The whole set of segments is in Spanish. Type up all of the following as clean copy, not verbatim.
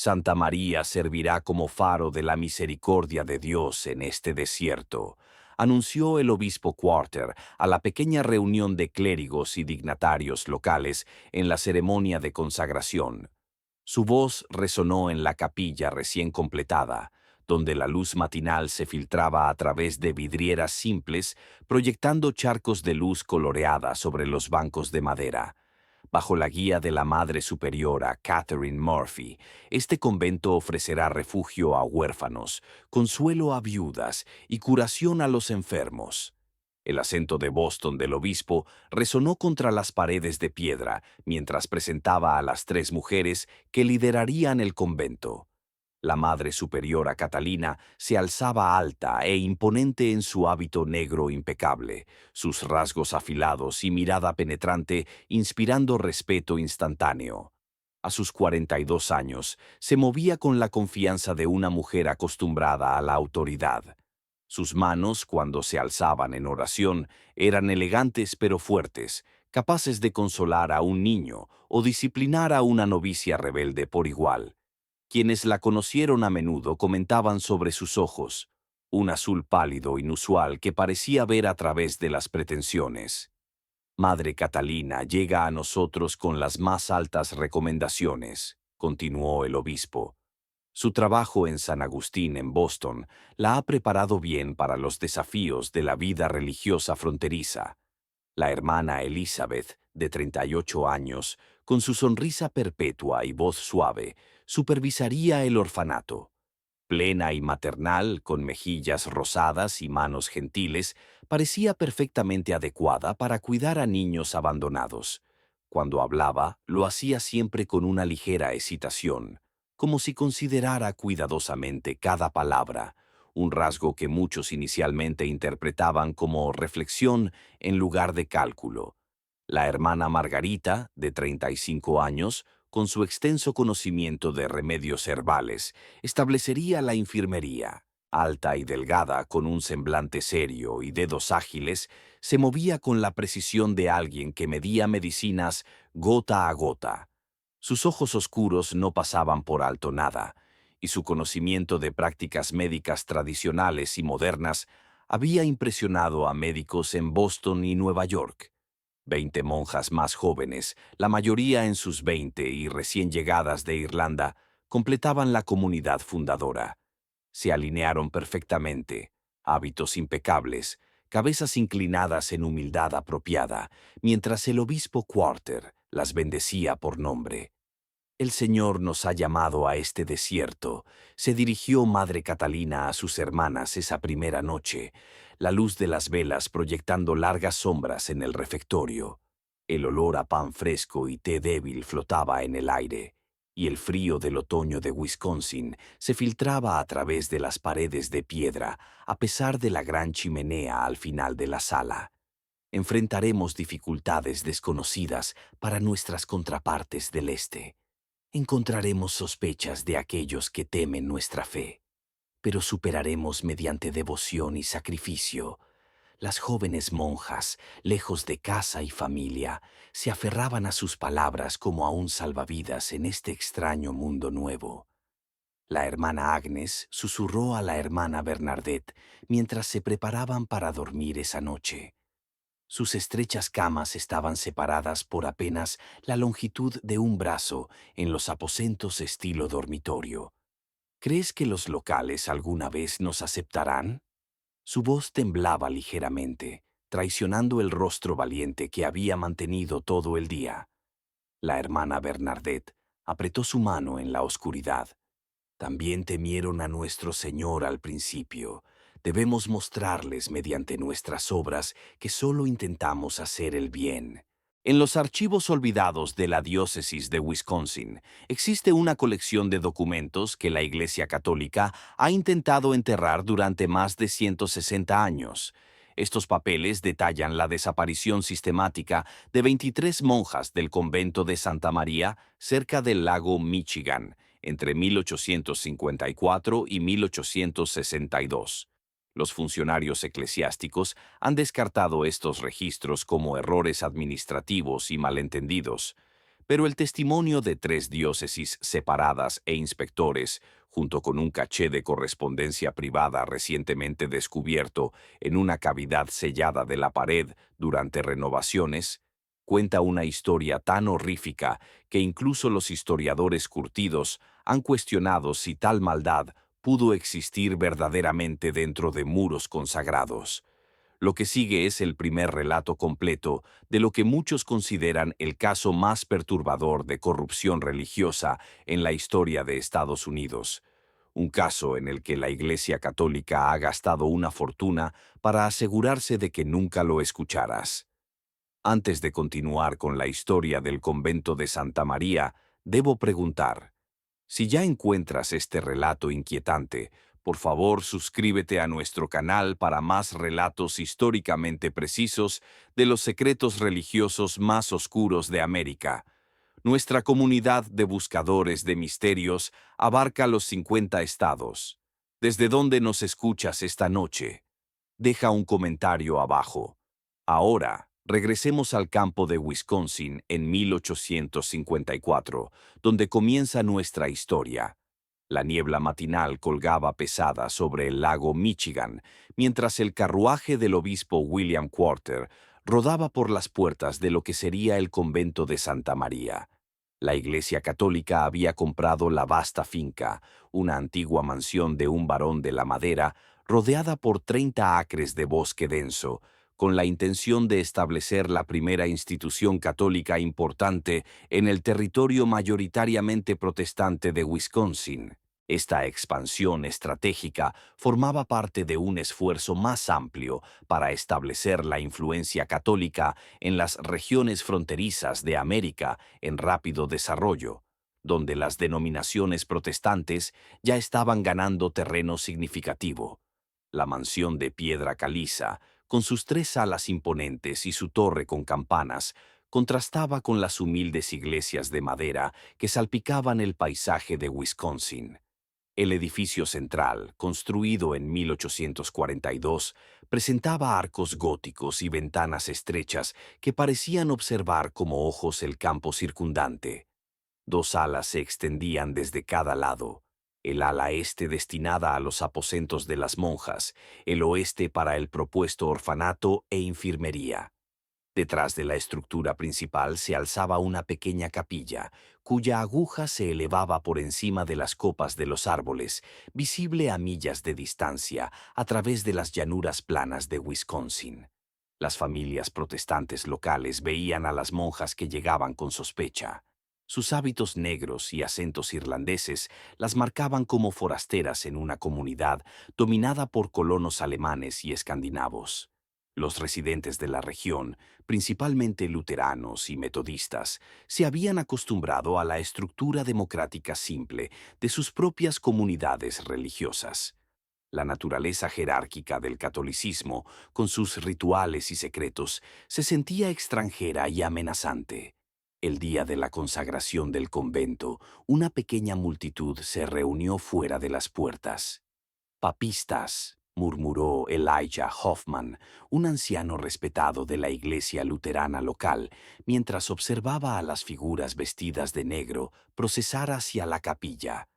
Santa María servirá como faro de la misericordia de Dios en este desierto, anunció el obispo Quarter a la pequeña reunión de clérigos y dignatarios locales en la ceremonia de consagración. Su voz resonó en la capilla recién completada, donde la luz matinal se filtraba a través de vidrieras simples, proyectando charcos de luz coloreada sobre los bancos de madera. Bajo la guía de la Madre Superiora Catherine Murphy, este convento ofrecerá refugio a huérfanos, consuelo a viudas y curación a los enfermos. El acento de Boston del obispo resonó contra las paredes de piedra mientras presentaba a las 3 mujeres que liderarían el convento. La Madre Superiora Catalina se alzaba alta e imponente en su hábito negro impecable, sus rasgos afilados y mirada penetrante inspirando respeto instantáneo. A sus 42 años, se movía con la confianza de una mujer acostumbrada a la autoridad. Sus manos, cuando se alzaban en oración, eran elegantes pero fuertes, capaces de consolar a un niño o disciplinar a una novicia rebelde por igual. Quienes la conocieron a menudo comentaban sobre sus ojos, un azul pálido inusual que parecía ver a través de las pretensiones. Madre Catalina llega a nosotros con las más altas recomendaciones, continuó el obispo. Su trabajo en San Agustín, en Boston, la ha preparado bien para los desafíos de la vida religiosa fronteriza. La hermana Elizabeth, de 38 años, con su sonrisa perpetua y voz suave, supervisaría el orfanato. Plena y maternal, con mejillas rosadas y manos gentiles, parecía perfectamente adecuada para cuidar a niños abandonados. Cuando hablaba, lo hacía siempre con una ligera excitación, como si considerara cuidadosamente cada palabra, un rasgo que muchos inicialmente interpretaban como reflexión en lugar de cálculo. La hermana Margarita, de 35 años, con su extenso conocimiento de remedios herbales, establecería la infirmería. Alta y delgada, con un semblante serio y dedos ágiles, se movía con la precisión de alguien que medía medicinas gota a gota. Sus ojos oscuros no pasaban por alto nada, y su conocimiento de prácticas médicas tradicionales y modernas había impresionado a médicos en Boston y Nueva York. 20 monjas más jóvenes, la mayoría en sus 20 y recién llegadas de Irlanda, completaban la comunidad fundadora. Se alinearon perfectamente, hábitos impecables, cabezas inclinadas en humildad apropiada, mientras el obispo Quarter las bendecía por nombre. El Señor nos ha llamado a este desierto, se dirigió Madre Catalina a sus hermanas esa primera noche, la luz de las velas proyectando largas sombras en el refectorio. El olor a pan fresco y té débil flotaba en el aire, y el frío del otoño de Wisconsin se filtraba a través de las paredes de piedra, a pesar de la gran chimenea al final de la sala. Enfrentaremos dificultades desconocidas para nuestras contrapartes del este. Encontraremos sospechas de aquellos que temen nuestra fe, pero superaremos mediante devoción y sacrificio. Las jóvenes monjas, lejos de casa y familia, se aferraban a sus palabras como a un salvavidas en este extraño mundo nuevo. La hermana Agnes susurró a la hermana Bernadette mientras se preparaban para dormir esa noche. Sus estrechas camas estaban separadas por apenas la longitud de un brazo en los aposentos estilo dormitorio. ¿Crees que los locales alguna vez nos aceptarán? Su voz temblaba ligeramente, traicionando el rostro valiente que había mantenido todo el día. La hermana Bernadette apretó su mano en la oscuridad. También temieron a nuestro Señor al principio. Debemos mostrarles mediante nuestras obras que solo intentamos hacer el bien. En los archivos olvidados de la diócesis de Wisconsin existe una colección de documentos que la Iglesia Católica ha intentado enterrar durante más de 160 años. Estos papeles detallan la desaparición sistemática de 23 monjas del convento de Santa María cerca del lago Michigan entre 1854 y 1862. Los funcionarios eclesiásticos han descartado estos registros como errores administrativos y malentendidos, Pero el testimonio de 3 diócesis separadas e inspectores, junto con un caché de correspondencia privada recientemente descubierto en una cavidad sellada de la pared durante renovaciones, cuenta una historia tan horrífica que incluso los historiadores curtidos han cuestionado si tal maldad pudo existir verdaderamente dentro de muros consagrados. Lo que sigue es el primer relato completo de lo que muchos consideran el caso más perturbador de corrupción religiosa en la historia de Estados Unidos. Un caso en el que la Iglesia Católica ha gastado una fortuna para asegurarse de que nunca lo escucharas. Antes de continuar con la historia del convento de Santa María, debo preguntar, si ya encuentras este relato inquietante, por favor suscríbete a nuestro canal para más relatos históricamente precisos de los secretos religiosos más oscuros de América. Nuestra comunidad de buscadores de misterios abarca los 50 estados. ¿Desde dónde nos escuchas esta noche? Deja un comentario abajo. Ahora, regresemos al campo de Wisconsin en 1854, donde comienza nuestra historia. La niebla matinal colgaba pesada sobre el lago Michigan, mientras el carruaje del obispo William Quarter rodaba por las puertas de lo que sería el convento de Santa María. La Iglesia Católica había comprado la vasta finca, una antigua mansión de un barón de la Madera, rodeada por 30 acres de bosque denso, con la intención de establecer la primera institución católica importante en el territorio mayoritariamente protestante de Wisconsin. Esta expansión estratégica formaba parte de un esfuerzo más amplio para establecer la influencia católica en las regiones fronterizas de América en rápido desarrollo, donde las denominaciones protestantes ya estaban ganando terreno significativo. La mansión de piedra caliza, con sus 3 salas imponentes y su torre con campanas, contrastaba con las humildes iglesias de madera que salpicaban el paisaje de Wisconsin. El edificio central, construido en 1842, presentaba arcos góticos y ventanas estrechas que parecían observar como ojos el campo circundante. 2 alas se extendían desde cada lado, el ala este destinada a los aposentos de las monjas, el oeste para el propuesto orfanato e infirmería. Detrás de la estructura principal se alzaba una pequeña capilla, cuya aguja se elevaba por encima de las copas de los árboles, visible a millas de distancia a través de las llanuras planas de Wisconsin. Las familias protestantes locales veían a las monjas que llegaban con sospecha. Sus hábitos negros y acentos irlandeses las marcaban como forasteras en una comunidad dominada por colonos alemanes y escandinavos. Los residentes de la región, principalmente luteranos y metodistas, se habían acostumbrado a la estructura democrática simple de sus propias comunidades religiosas. La naturaleza jerárquica del catolicismo, con sus rituales y secretos, se sentía extranjera y amenazante. El día de la consagración del convento, una pequeña multitud se reunió fuera de las puertas. «Papistas», murmuró Elijah Hoffman, un anciano respetado de la iglesia luterana local, mientras observaba a las figuras vestidas de negro procesar hacia la capilla.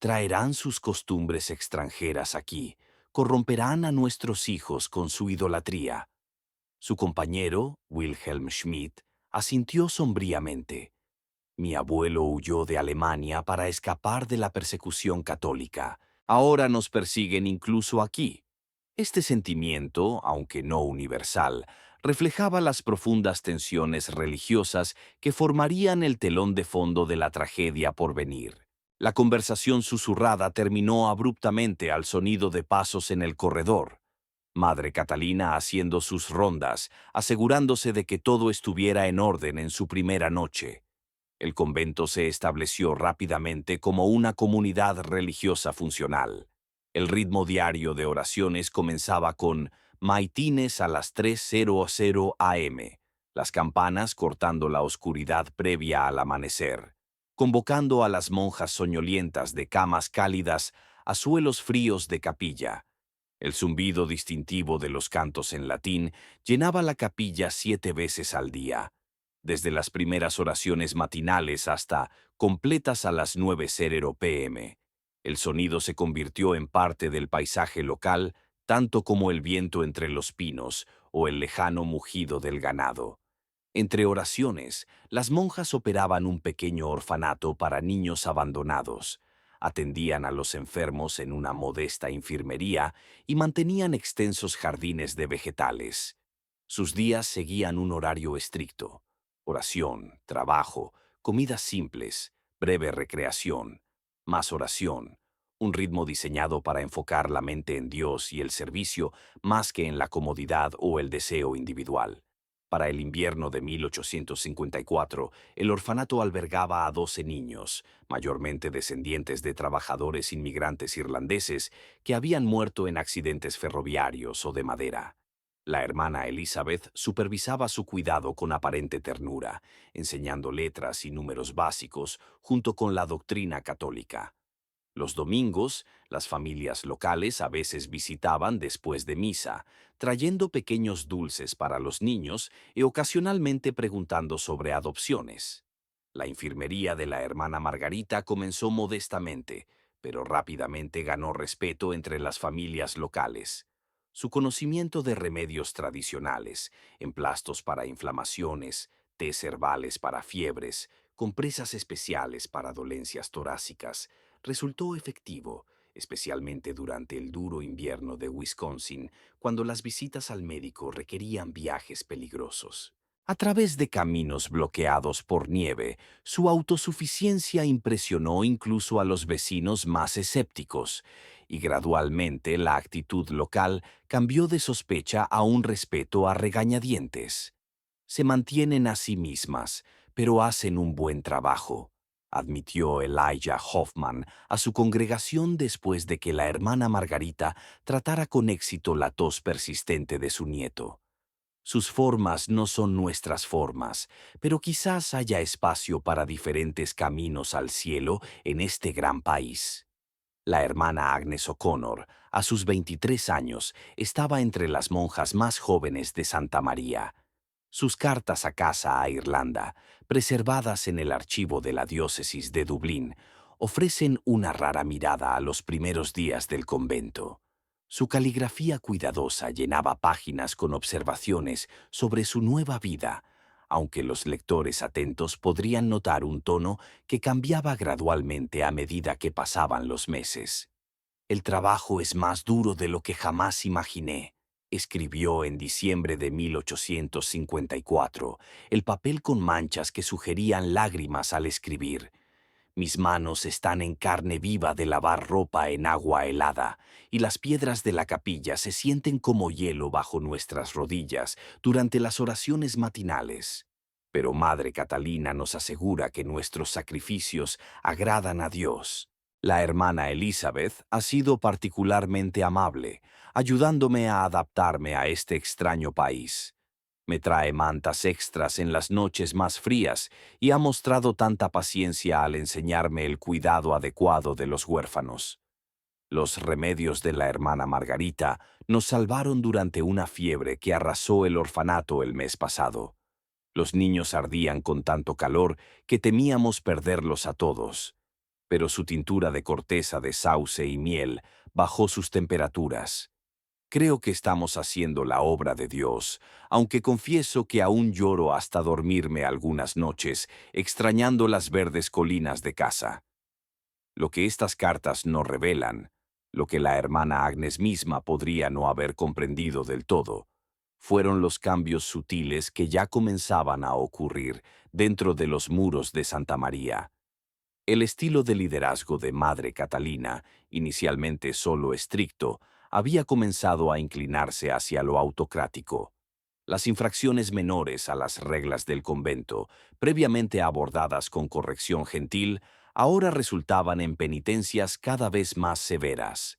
«Traerán sus costumbres extranjeras aquí, corromperán a nuestros hijos con su idolatría». Su compañero, Wilhelm Schmidt, asintió sombríamente. «Mi abuelo huyó de Alemania para escapar de la persecución católica. Ahora nos persiguen incluso aquí». Este sentimiento, aunque no universal, reflejaba las profundas tensiones religiosas que formarían el telón de fondo de la tragedia por venir. La conversación susurrada terminó abruptamente al sonido de pasos en el corredor. Madre Catalina haciendo sus rondas, asegurándose de que todo estuviera en orden en su primera noche. El convento se estableció rápidamente como una comunidad religiosa funcional. El ritmo diario de oraciones comenzaba con maitines a las 3:00 am, las campanas cortando la oscuridad previa al amanecer, convocando a las monjas soñolientas de camas cálidas a suelos fríos de capilla. El zumbido distintivo de los cantos en latín llenaba la capilla 7 veces al día. desde las primeras oraciones matinales hasta completas a las 9:00 p.m. El sonido se convirtió en parte del paisaje local, tanto como el viento entre los pinos o el lejano mugido del ganado. Entre oraciones, las monjas operaban un pequeño orfanato para niños abandonados, atendían a los enfermos en una modesta infirmería y mantenían extensos jardines de vegetales. Sus días seguían un horario estricto: oración, trabajo, comidas simples, breve recreación, más oración, un ritmo diseñado para enfocar la mente en Dios y el servicio más que en la comodidad o el deseo individual. Para el invierno de 1854, el orfanato albergaba a 12 niños, mayormente descendientes de trabajadores inmigrantes irlandeses que habían muerto en accidentes ferroviarios o de madera. La hermana Elizabeth supervisaba su cuidado con aparente ternura, enseñando letras y números básicos junto con la doctrina católica. Los domingos, las familias locales a veces visitaban después de misa, trayendo pequeños dulces para los niños y ocasionalmente preguntando sobre adopciones. La infirmería de la hermana Margarita comenzó modestamente, pero rápidamente ganó respeto entre las familias locales. Su conocimiento de remedios tradicionales, emplastos para inflamaciones, tés herbales para fiebres, compresas especiales para dolencias torácicas, resultó efectivo, especialmente durante el duro invierno de Wisconsin, cuando las visitas al médico requerían viajes peligrosos. A través de caminos bloqueados por nieve, su autosuficiencia impresionó incluso a los vecinos más escépticos, y gradualmente la actitud local cambió de sospecha a un respeto a regañadientes. Se mantienen a sí mismas, pero hacen un buen trabajo, admitió Elijah Hoffman a su congregación después de que la hermana Margarita tratara con éxito la tos persistente de su nieto. Sus formas no son nuestras formas, pero quizás haya espacio para diferentes caminos al cielo en este gran país. La hermana Agnes O'Connor, a sus 23 años, estaba entre las monjas más jóvenes de Santa María. Sus cartas a casa a Irlanda, preservadas en el archivo de la diócesis de Dublín, ofrecen una rara mirada a los primeros días del convento. Su caligrafía cuidadosa llenaba páginas con observaciones sobre su nueva vida, aunque los lectores atentos podrían notar un tono que cambiaba gradualmente a medida que pasaban los meses. «El trabajo es más duro de lo que jamás imaginé», escribió en diciembre de 1854, el papel con manchas que sugerían lágrimas al escribir. «Mis manos están en carne viva de lavar ropa en agua helada, y las piedras de la capilla se sienten como hielo bajo nuestras rodillas durante las oraciones matinales. Pero Madre Catalina nos asegura que nuestros sacrificios agradan a Dios. La hermana Elizabeth ha sido particularmente amable, ayudándome a adaptarme a este extraño país. Me trae mantas extras en las noches más frías y ha mostrado tanta paciencia al enseñarme el cuidado adecuado de los huérfanos. Los remedios de la hermana Margarita nos salvaron durante una fiebre que arrasó el orfanato el mes pasado. Los niños ardían con tanto calor que temíamos perderlos a todos, pero su tintura de corteza de sauce y miel bajó sus temperaturas. Creo que estamos haciendo la obra de Dios, aunque confieso que aún lloro hasta dormirme algunas noches, extrañando las verdes colinas de casa. Lo que estas cartas no revelan, lo que la hermana Agnes misma podría no haber comprendido del todo, fueron los cambios sutiles que ya comenzaban a ocurrir dentro de los muros de Santa María. El estilo de liderazgo de Madre Catalina, inicialmente solo estricto, había comenzado a inclinarse hacia lo autocrático. Las infracciones menores a las reglas del convento, previamente abordadas con corrección gentil, ahora resultaban en penitencias cada vez más severas.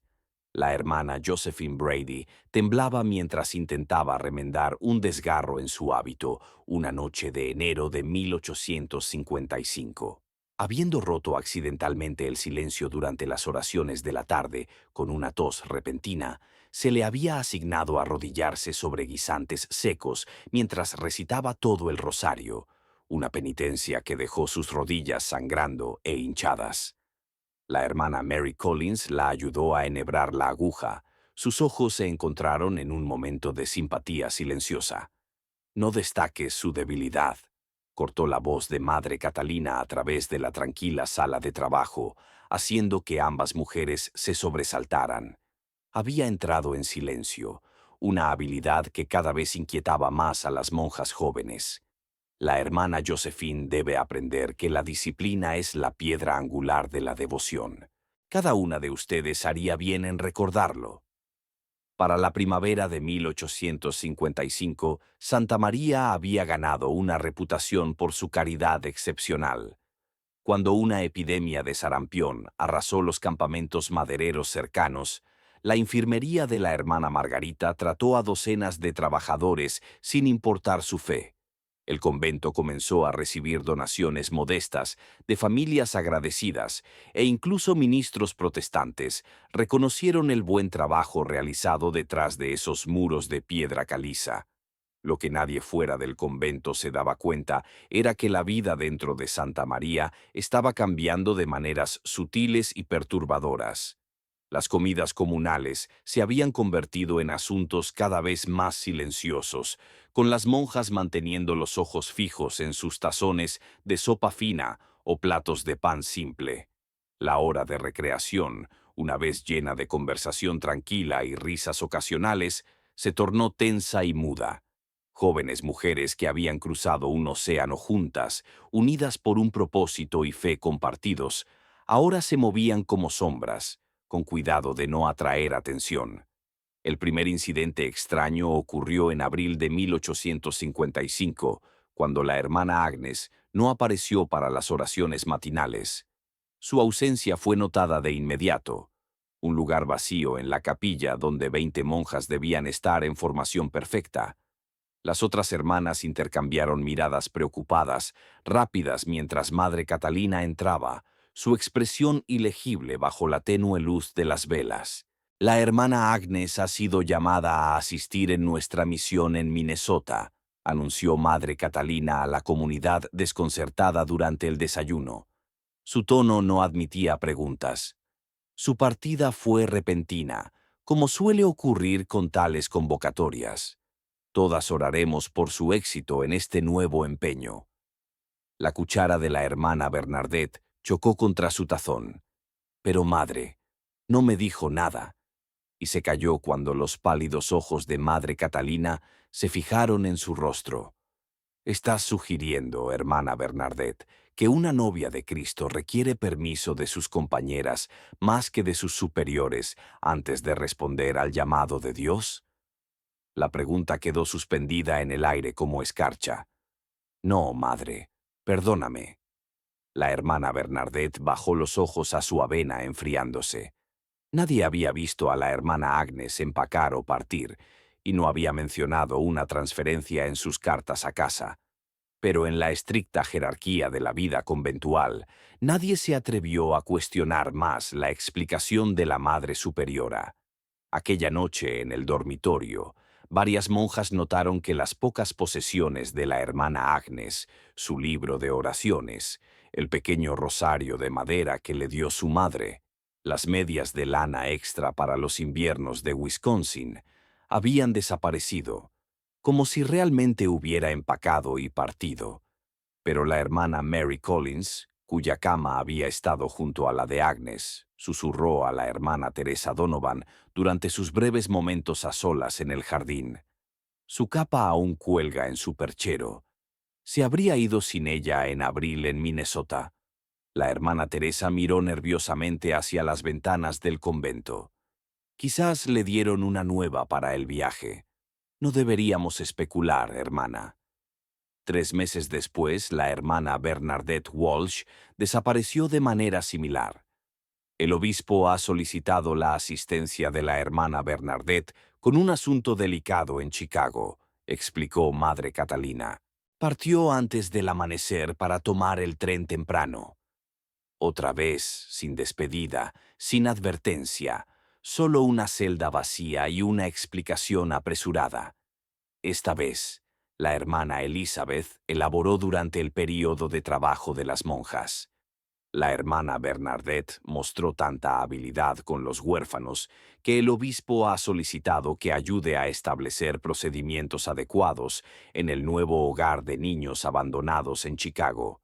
La hermana Josephine Brady temblaba mientras intentaba remendar un desgarro en su hábito una noche de enero de 1855. Habiendo roto accidentalmente el silencio durante las oraciones de la tarde con una tos repentina, se le había asignado arrodillarse sobre guisantes secos mientras recitaba todo el rosario, una penitencia que dejó sus rodillas sangrando e hinchadas. La hermana Mary Collins la ayudó a enhebrar la aguja. Sus ojos se encontraron en un momento de simpatía silenciosa. No destaques su debilidad, cortó la voz de Madre Catalina a través de la tranquila sala de trabajo, haciendo que ambas mujeres se sobresaltaran. Había entrado en silencio, una habilidad que cada vez inquietaba más a las monjas jóvenes. La hermana Josephine debe aprender que la disciplina es la piedra angular de la devoción. Cada una de ustedes haría bien en recordarlo. Para la primavera de 1855, Santa María había ganado una reputación por su caridad excepcional. Cuando una epidemia de sarampión arrasó los campamentos madereros cercanos, la infirmería de la hermana Margarita trató a docenas de trabajadores sin importar su fe. El convento comenzó a recibir donaciones modestas de familias agradecidas e incluso ministros protestantes reconocieron el buen trabajo realizado detrás de esos muros de piedra caliza. Lo que nadie fuera del convento se daba cuenta era que la vida dentro de Santa María estaba cambiando de maneras sutiles y perturbadoras. Las comidas comunales se habían convertido en asuntos cada vez más silenciosos, con las monjas manteniendo los ojos fijos en sus tazones de sopa fina o platos de pan simple. La hora de recreación, una vez llena de conversación tranquila y risas ocasionales, se tornó tensa y muda. Jóvenes mujeres que habían cruzado un océano juntas, unidas por un propósito y fe compartidos, ahora se movían como sombras, con cuidado de no atraer atención. El primer incidente extraño ocurrió en abril de 1855, cuando la hermana Agnes no apareció para las oraciones matinales. Su ausencia fue notada de inmediato. Un lugar vacío en la capilla donde 20 monjas debían estar en formación perfecta. Las otras hermanas intercambiaron miradas preocupadas, rápidas mientras Madre Catalina entraba, su expresión ilegible bajo la tenue luz de las velas. La hermana Agnes ha sido llamada a asistir en nuestra misión en Minnesota, anunció Madre Catalina a la comunidad desconcertada durante el desayuno. Su tono no admitía preguntas. Su partida fue repentina, como suele ocurrir con tales convocatorias. Todas oraremos por su éxito en este nuevo empeño. La cuchara de la hermana Bernadette chocó contra su tazón. Pero madre, no me dijo nada, y se calló cuando los pálidos ojos de Madre Catalina se fijaron en su rostro. Estás sugiriendo, hermana Bernadette, que una novia de Cristo requiere permiso de sus compañeras más que de sus superiores antes de responder al llamado de Dios. La pregunta quedó suspendida en el aire como escarcha. No, madre, perdóname. La hermana Bernadette bajó los ojos a su avena enfriándose. Nadie había visto a la hermana Agnes empacar o partir, y no había mencionado una transferencia en sus cartas a casa. Pero en la estricta jerarquía de la vida conventual, nadie se atrevió a cuestionar más la explicación de la Madre Superiora. Aquella noche, en el dormitorio, varias monjas notaron que las pocas posesiones de la hermana Agnes, su libro de oraciones, el pequeño rosario de madera que le dio su madre, las medias de lana extra para los inviernos de Wisconsin, habían desaparecido, como si realmente hubiera empacado y partido. Pero la hermana Mary Collins, cuya cama había estado junto a la de Agnes, susurró a la hermana Teresa Donovan durante sus breves momentos a solas en el jardín. Su capa aún cuelga en su perchero. Se habría ido sin ella en abril en Minnesota. La hermana Teresa miró nerviosamente hacia las ventanas del convento. Quizás le dieron una nueva para el viaje. No deberíamos especular, hermana. 3 meses después, la hermana Bernadette Walsh desapareció de manera similar. El obispo ha solicitado la asistencia de la hermana Bernadette con un asunto delicado en Chicago, explicó Madre Catalina. Partió antes del amanecer para tomar el tren temprano. Otra vez, sin despedida, sin advertencia, solo una celda vacía y una explicación apresurada. Esta vez, La hermana Elizabeth elaboró durante el período de trabajo de las monjas. La hermana Bernadette mostró tanta habilidad con los huérfanos que el obispo ha solicitado que ayude a establecer procedimientos adecuados en el nuevo hogar de niños abandonados en Chicago.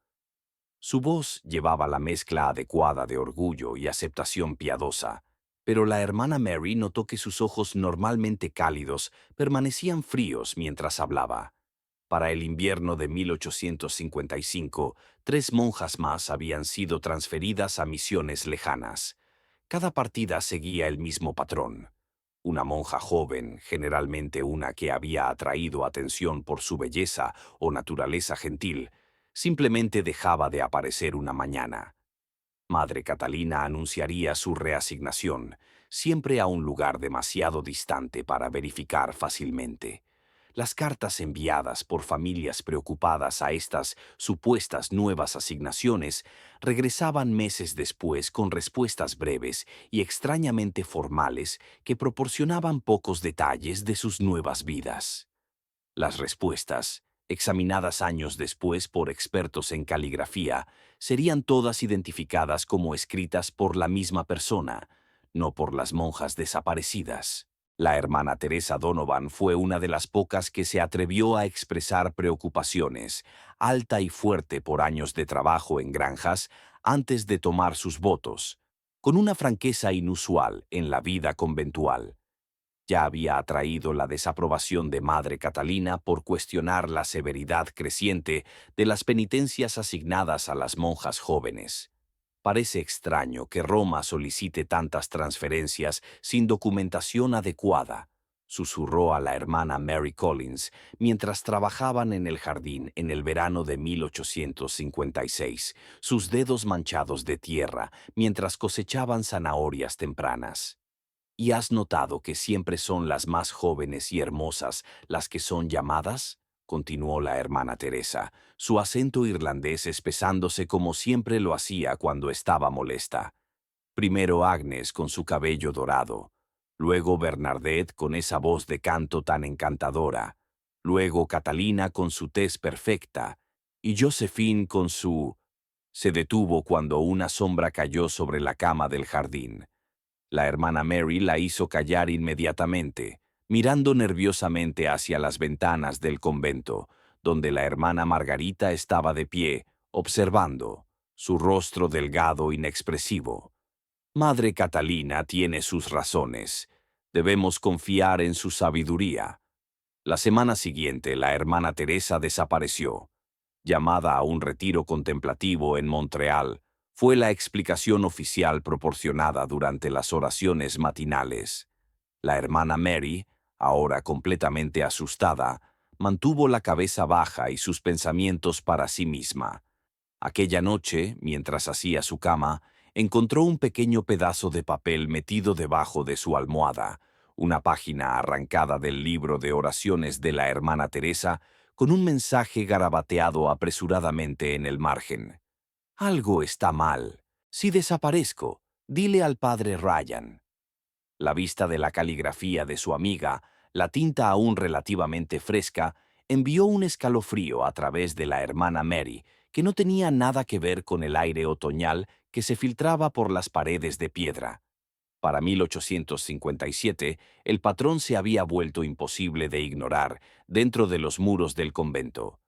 Su voz llevaba la mezcla adecuada de orgullo y aceptación piadosa, pero la hermana Mary notó que sus ojos normalmente cálidos permanecían fríos mientras hablaba. Para el invierno de 1855, 3 monjas más habían sido transferidas a misiones lejanas. Cada partida seguía el mismo patrón. Una monja joven, generalmente una que había atraído atención por su belleza o naturaleza gentil, simplemente dejaba de aparecer una mañana. Madre Catalina anunciaría su reasignación, siempre a un lugar demasiado distante para verificar fácilmente. Las cartas enviadas por familias preocupadas a estas supuestas nuevas asignaciones regresaban meses después con respuestas breves y extrañamente formales que proporcionaban pocos detalles de sus nuevas vidas. Las respuestas, examinadas años después por expertos en caligrafía, serían todas identificadas como escritas por la misma persona, no por las monjas desaparecidas. La hermana Teresa Donovan fue una de las pocas que se atrevió a expresar preocupaciones, alta y fuerte por años de trabajo en granjas, antes de tomar sus votos, con una franqueza inusual en la vida conventual. Ya había atraído la desaprobación de Madre Catalina por cuestionar la severidad creciente de las penitencias asignadas a las monjas jóvenes. Parece extraño que Roma solicite tantas transferencias sin documentación adecuada, susurró a la hermana Mary Collins mientras trabajaban en el jardín en el verano de 1856, sus dedos manchados de tierra mientras cosechaban zanahorias tempranas. ¿Y has notado que siempre son las más jóvenes y hermosas las que son llamadas? Continuó la hermana Teresa, su acento irlandés espesándose como siempre lo hacía cuando estaba molesta. Primero Agnes con su cabello dorado, luego Bernadette con esa voz de canto tan encantadora, luego Catalina con su tez perfecta, y Josephine con su... Se detuvo cuando una sombra cayó sobre la cama del jardín. La hermana Mary la hizo callar inmediatamente, mirando nerviosamente hacia las ventanas del convento, donde la hermana Margarita estaba de pie, observando, su rostro delgado e inexpresivo. Madre Catalina tiene sus razones. Debemos confiar en su sabiduría. La semana siguiente, la hermana Teresa desapareció. Llamada a un retiro contemplativo en Montreal, fue la explicación oficial proporcionada durante las oraciones matinales. La hermana Mary, ahora completamente asustada, mantuvo la cabeza baja y sus pensamientos para sí misma. Aquella noche, mientras hacía su cama, encontró un pequeño pedazo de papel metido debajo de su almohada, una página arrancada del libro de oraciones de la hermana Teresa, con un mensaje garabateado apresuradamente en el margen. Algo está mal. Si desaparezco, dile al padre Ryan. La vista de la caligrafía de su amiga, la tinta aún relativamente fresca, envió un escalofrío a través de la hermana Mary, que no tenía nada que ver con el aire otoñal que se filtraba por las paredes de piedra. Para 1857, el patrón se había vuelto imposible de ignorar dentro de los muros del convento.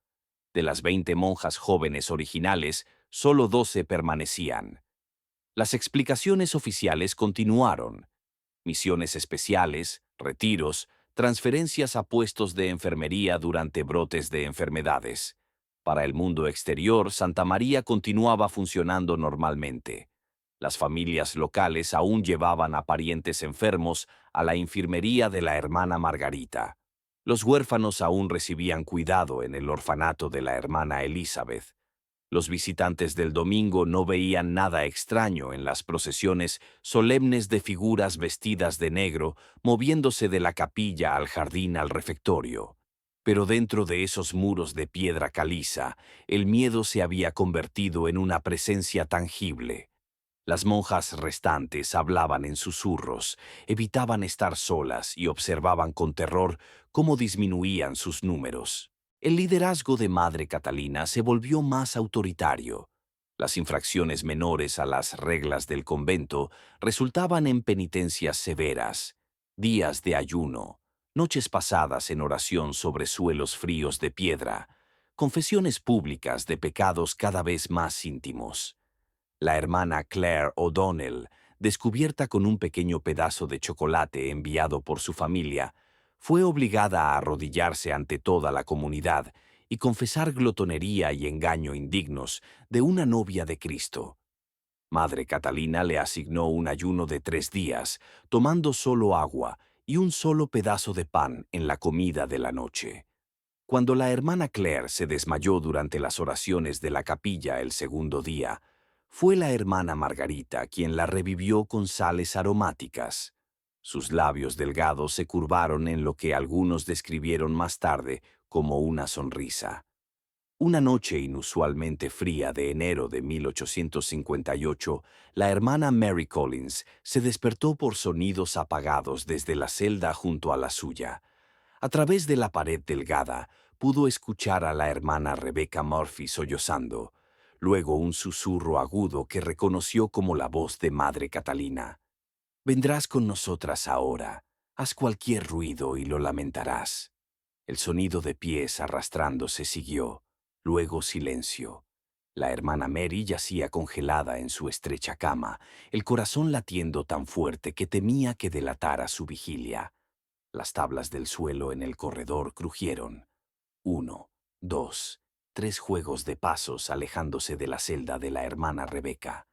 De las 20 monjas jóvenes originales, solo 12 permanecían. Las explicaciones oficiales continuaron. Misiones especiales, retiros, transferencias a puestos de enfermería durante brotes de enfermedades. Para el mundo exterior, Santa María continuaba funcionando normalmente. Las familias locales aún llevaban a parientes enfermos a la infirmería de la hermana Margarita. Los huérfanos aún recibían cuidado en el orfanato de la hermana Elizabeth. Los visitantes del domingo no veían nada extraño en las procesiones solemnes de figuras vestidas de negro moviéndose de la capilla al jardín al refectorio. Pero dentro de esos muros de piedra caliza, el miedo se había convertido en una presencia tangible. Las monjas restantes hablaban en susurros, evitaban estar solas y observaban con terror cómo disminuían sus números. El liderazgo de Madre Catalina se volvió más autoritario. Las infracciones menores a las reglas del convento resultaban en penitencias severas, días de ayuno, noches pasadas en oración sobre suelos fríos de piedra, confesiones públicas de pecados cada vez más íntimos. La hermana Claire O'Donnell, descubierta con un pequeño pedazo de chocolate enviado por su familia, fue obligada a arrodillarse ante toda la comunidad y confesar glotonería y engaño indignos de una novia de Cristo. Madre Catalina le asignó un ayuno de 3 días, tomando solo agua y un solo pedazo de pan en la comida de la noche. Cuando la hermana Claire se desmayó durante las oraciones de la capilla el segundo día, fue la hermana Margarita quien la revivió con sales aromáticas. Sus labios delgados se curvaron en lo que algunos describieron más tarde como una sonrisa. Una noche inusualmente fría de enero de 1858, la hermana Mary Collins se despertó por sonidos apagados desde la celda junto a la suya. A través de la pared delgada, pudo escuchar a la hermana Rebecca Murphy sollozando, luego un susurro agudo que reconoció como la voz de Madre Catalina. «Vendrás con nosotras ahora. Haz cualquier ruido y lo lamentarás». El sonido de pies arrastrándose siguió, luego silencio. La hermana Mary yacía congelada en su estrecha cama, el corazón latiendo tan fuerte que temía que delatara su vigilia. Las tablas del suelo en el corredor crujieron. 1, 2, 3 juegos de pasos alejándose de la celda de la hermana Rebecca.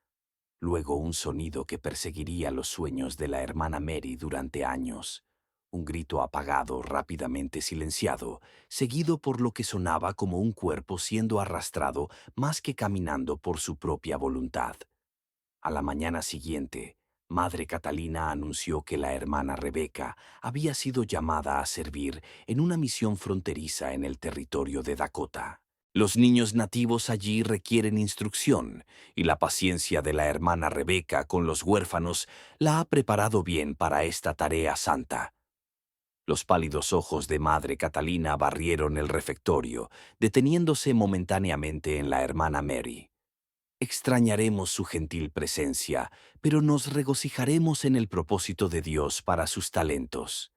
Luego un sonido que perseguiría los sueños de la hermana Mary durante años. Un grito apagado, rápidamente silenciado, seguido por lo que sonaba como un cuerpo siendo arrastrado más que caminando por su propia voluntad. A la mañana siguiente, Madre Catalina anunció que la hermana Rebecca había sido llamada a servir en una misión fronteriza en el territorio de Dakota. Los niños nativos allí requieren instrucción, y la paciencia de la hermana Rebecca con los huérfanos la ha preparado bien para esta tarea santa. Los pálidos ojos de Madre Catalina barrieron el refectorio, deteniéndose momentáneamente en la hermana Mary. Extrañaremos su gentil presencia, pero nos regocijaremos en el propósito de Dios para sus talentos.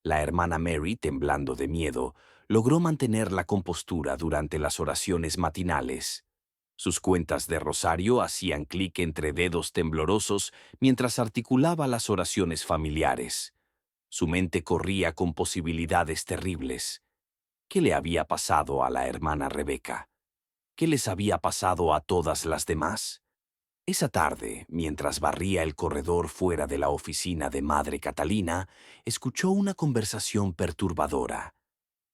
La hermana Mary, temblando de miedo, logró mantener la compostura durante las oraciones matinales. Sus cuentas de rosario hacían clic entre dedos temblorosos mientras articulaba las oraciones familiares. Su mente corría con posibilidades terribles. ¿Qué le había pasado a la hermana Rebecca? ¿Qué les había pasado a todas las demás? Esa tarde, mientras barría el corredor fuera de la oficina de Madre Catalina, escuchó una conversación perturbadora.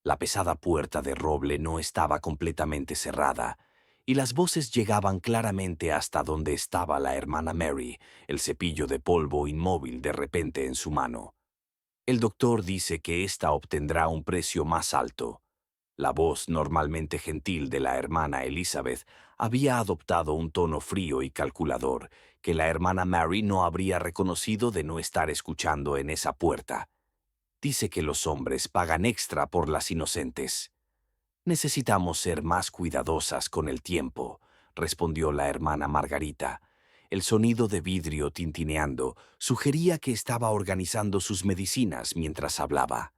La pesada puerta de roble no estaba completamente cerrada, y las voces llegaban claramente hasta donde estaba la hermana Mary, el cepillo de polvo inmóvil de repente en su mano. El doctor dice que ésta obtendrá un precio más alto. La voz normalmente gentil de la hermana Elizabeth había adoptado un tono frío y calculador que la hermana Mary no habría reconocido de no estar escuchando en esa puerta. Dice que los hombres pagan extra por las inocentes. Necesitamos ser más cuidadosas con el tiempo, respondió la hermana Margarita. El sonido de vidrio tintineando sugería que estaba organizando sus medicinas mientras hablaba.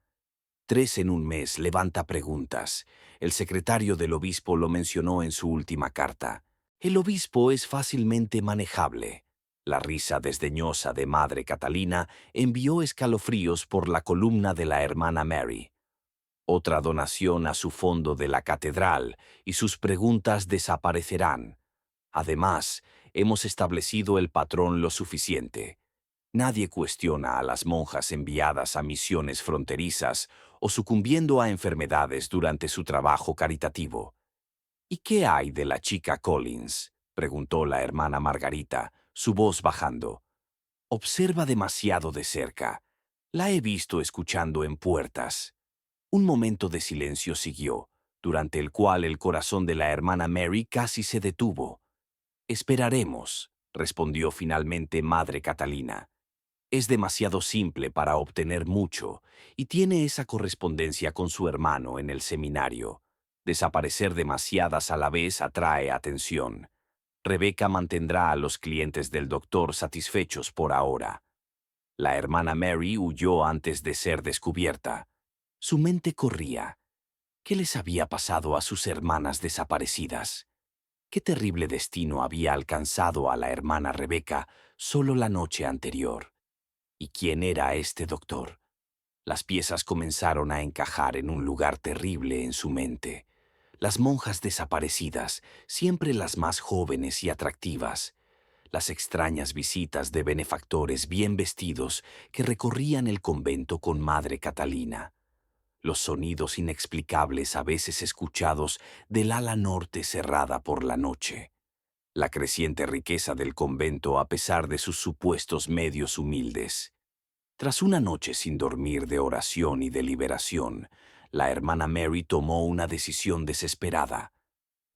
3 en un mes levanta preguntas. El secretario del obispo lo mencionó en su última carta. El obispo es fácilmente manejable. La risa desdeñosa de Madre Catalina envió escalofríos por la columna de la hermana Mary. Otra donación a su fondo de la catedral y sus preguntas desaparecerán. Además, hemos establecido el patrón lo suficiente. Nadie cuestiona a las monjas enviadas a misiones fronterizas o sucumbiendo a enfermedades durante su trabajo caritativo. ¿Y qué hay de la chica Collins?, preguntó la hermana Margarita, su voz bajando. Observa demasiado de cerca. La he visto escuchando en puertas. Un momento de silencio siguió, durante el cual el corazón de la hermana Mary casi se detuvo. Esperaremos, respondió finalmente Madre Catalina. Es demasiado simple para obtener mucho y tiene esa correspondencia con su hermano en el seminario. Desaparecer demasiadas a la vez atrae atención. Rebecca mantendrá a los clientes del doctor satisfechos por ahora. La hermana Mary huyó antes de ser descubierta. Su mente corría. ¿Qué les había pasado a sus hermanas desaparecidas? ¿Qué terrible destino había alcanzado a la hermana Rebecca solo la noche anterior? ¿Y quién era este doctor? Las piezas comenzaron a encajar en un lugar terrible en su mente. Las monjas desaparecidas, siempre las más jóvenes y atractivas. Las extrañas visitas de benefactores bien vestidos que recorrían el convento con Madre Catalina. Los sonidos inexplicables a veces escuchados del ala norte cerrada por la noche. La creciente riqueza del convento a pesar de sus supuestos medios humildes. Tras una noche sin dormir de oración y deliberación, la hermana Mary tomó una decisión desesperada.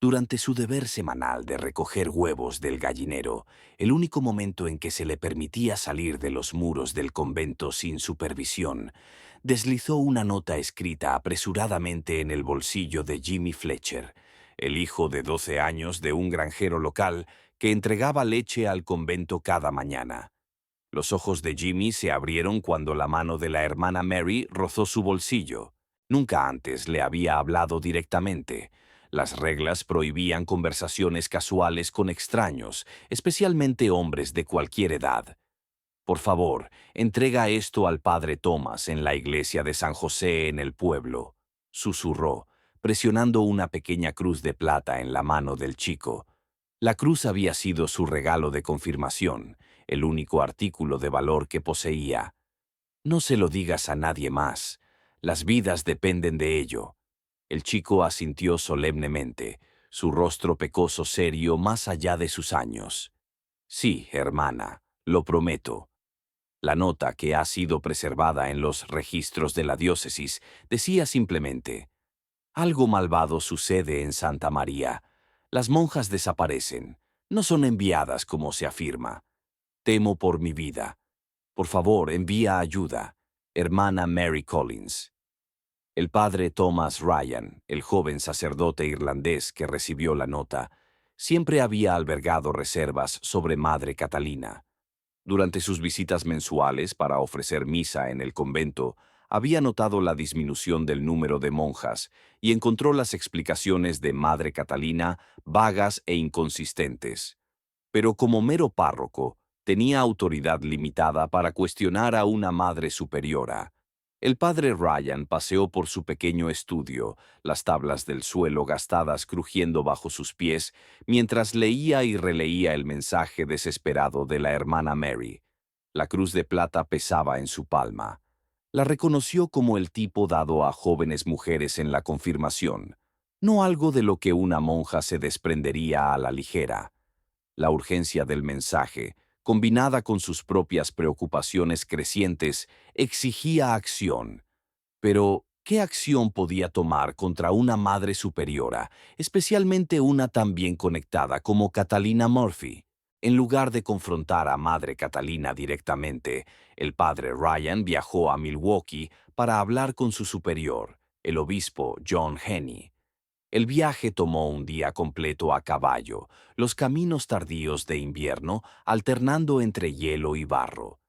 Durante su deber semanal de recoger huevos del gallinero, el único momento en que se le permitía salir de los muros del convento sin supervisión, deslizó una nota escrita apresuradamente en el bolsillo de Jimmy Fletcher, el hijo de 12 años de un granjero local que entregaba leche al convento cada mañana. Los ojos de Jimmy se abrieron cuando la mano de la hermana Mary rozó su bolsillo. Nunca antes le había hablado directamente. Las reglas prohibían conversaciones casuales con extraños, especialmente hombres de cualquier edad. Por favor, entrega esto al padre Thomas en la iglesia de San José en el pueblo, susurró, presionando una pequeña cruz de plata en la mano del chico. La cruz había sido su regalo de confirmación, el único artículo de valor que poseía. No se lo digas a nadie más. Las vidas dependen de ello. El chico asintió solemnemente, su rostro pecoso serio más allá de sus años. Sí, hermana, lo prometo. La nota, que ha sido preservada en los registros de la diócesis, decía simplemente: algo malvado sucede en Santa María. Las monjas desaparecen. No son enviadas como se afirma. Temo por mi vida. Por favor, envía ayuda. Hermana Mary Collins. El padre Thomas Ryan, el joven sacerdote irlandés que recibió la nota, siempre había albergado reservas sobre Madre Catalina. Durante sus visitas mensuales para ofrecer misa en el convento, había notado la disminución del número de monjas y encontró las explicaciones de Madre Catalina vagas e inconsistentes. Pero como mero párroco, tenía autoridad limitada para cuestionar a una madre superiora. El padre Ryan paseó por su pequeño estudio, las tablas del suelo gastadas crujiendo bajo sus pies, mientras leía y releía el mensaje desesperado de la hermana Mary. La cruz de plata pesaba en su palma. La reconoció como el tipo dado a jóvenes mujeres en la confirmación, no algo de lo que una monja se desprendería a la ligera. La urgencia del mensaje, combinada con sus propias preocupaciones crecientes, exigía acción. Pero, ¿qué acción podía tomar contra una madre superiora, especialmente una tan bien conectada como Catalina Murphy? En lugar de confrontar a Madre Catalina directamente, el padre Ryan viajó a Milwaukee para hablar con su superior, el obispo John Henney. El viaje tomó un día completo a caballo, los caminos tardíos de invierno alternando entre hielo y barro.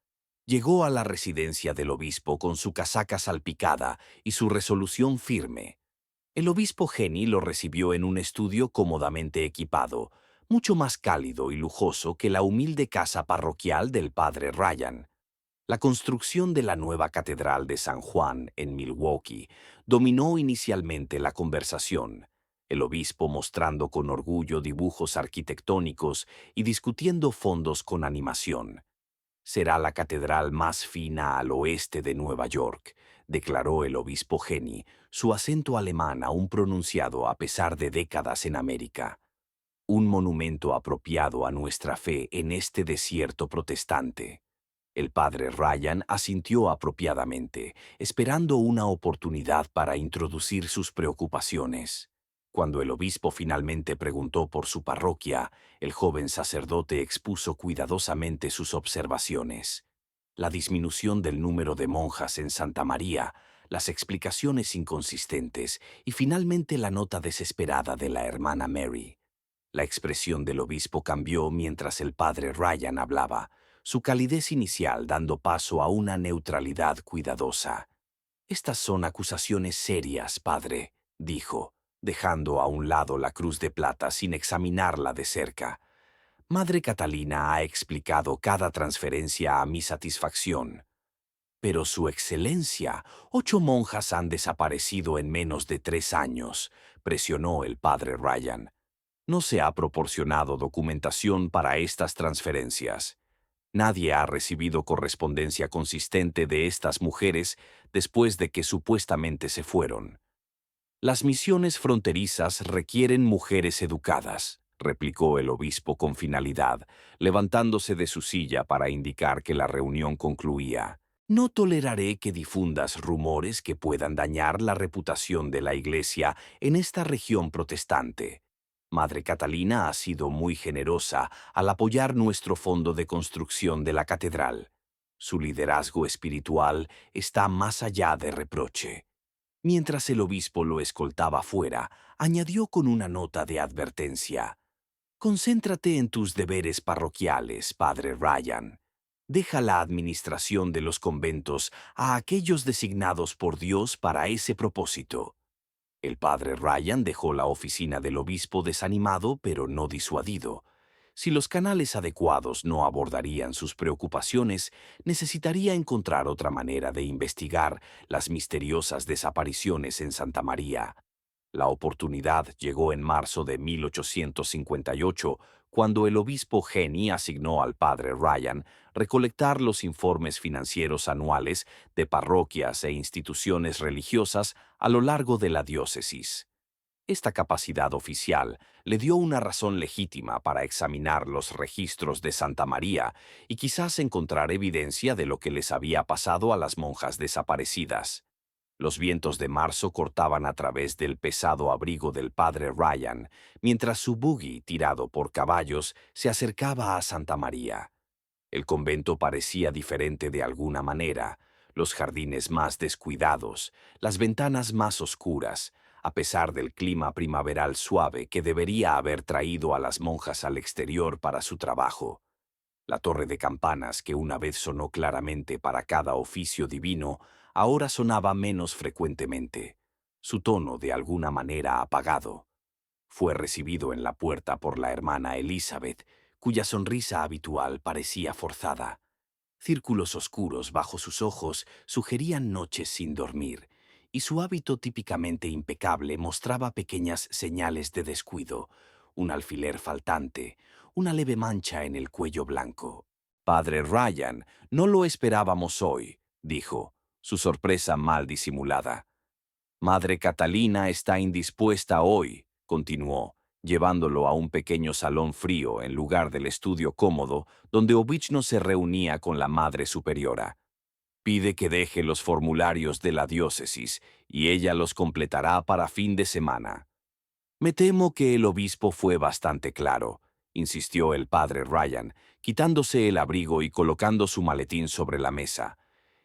Llegó a la residencia del obispo con su casaca salpicada y su resolución firme. El obispo Henney lo recibió en un estudio cómodamente equipado, mucho más cálido y lujoso que la humilde casa parroquial del padre Ryan. La construcción de la nueva catedral de San Juan en Milwaukee dominó inicialmente la conversación, el obispo mostrando con orgullo dibujos arquitectónicos y discutiendo fondos con animación. Será la catedral más fina al oeste de Nueva York, declaró el obispo Henney, su acento alemán aún pronunciado a pesar de décadas en América. Un monumento apropiado a nuestra fe en este desierto protestante. El padre Ryan asintió apropiadamente, esperando una oportunidad para introducir sus preocupaciones. Cuando el obispo finalmente preguntó por su parroquia, el joven sacerdote expuso cuidadosamente sus observaciones. La disminución del número de monjas en Santa María, las explicaciones inconsistentes y finalmente la nota desesperada de la hermana Mary. La expresión del obispo cambió mientras el padre Ryan hablaba, su calidez inicial dando paso a una neutralidad cuidadosa. «Estas son acusaciones serias, padre», dijo, dejando a un lado la cruz de plata sin examinarla de cerca. «Madre Catalina ha explicado cada transferencia a mi satisfacción. Pero su excelencia, 8 monjas han desaparecido en menos de 3 años», presionó el padre Ryan. «No se ha proporcionado documentación para estas transferencias. Nadie ha recibido correspondencia consistente de estas mujeres después de que supuestamente se fueron». «Las misiones fronterizas requieren mujeres educadas», replicó el obispo con finalidad, levantándose de su silla para indicar que la reunión concluía. «No toleraré que difundas rumores que puedan dañar la reputación de la Iglesia en esta región protestante. Madre Catalina ha sido muy generosa al apoyar nuestro fondo de construcción de la catedral. Su liderazgo espiritual está más allá de reproche». Mientras el obispo lo escoltaba fuera, añadió con una nota de advertencia: «Concéntrate en tus deberes parroquiales, padre Ryan. Deja la administración de los conventos a aquellos designados por Dios para ese propósito». El padre Ryan dejó la oficina del obispo desanimado pero no disuadido. Si los canales adecuados no abordarían sus preocupaciones, necesitaría encontrar otra manera de investigar las misteriosas desapariciones en Santa María. La oportunidad llegó en marzo de 1858, cuando el obispo Henny asignó al padre Ryan recolectar los informes financieros anuales de parroquias e instituciones religiosas a lo largo de la diócesis. Esta capacidad oficial le dio una razón legítima para examinar los registros de Santa María y quizás encontrar evidencia de lo que les había pasado a las monjas desaparecidas. Los vientos de marzo cortaban a través del pesado abrigo del padre Ryan, mientras su buggy, tirado por caballos, se acercaba a Santa María. El convento parecía diferente de alguna manera, los jardines más descuidados, las ventanas más oscuras, a pesar del clima primaveral suave que debería haber traído a las monjas al exterior para su trabajo. La torre de campanas, que una vez sonó claramente para cada oficio divino, ahora sonaba menos frecuentemente, su tono de alguna manera apagado. Fue recibido en la puerta por la hermana Elizabeth, cuya sonrisa habitual parecía forzada. Círculos oscuros bajo sus ojos sugerían noches sin dormir, y su hábito típicamente impecable mostraba pequeñas señales de descuido, un alfiler faltante, una leve mancha en el cuello blanco. «Padre Ryan, no lo esperábamos hoy», dijo, su sorpresa mal disimulada. «Madre Catalina está indispuesta hoy», continuó, llevándolo a un pequeño salón frío en lugar del estudio cómodo donde Obichno se reunía con la Madre Superiora. «Pide que deje los formularios de la diócesis y ella los completará para fin de semana». «Me temo que el obispo fue bastante claro», insistió el padre Ryan, quitándose el abrigo y colocando su maletín sobre la mesa.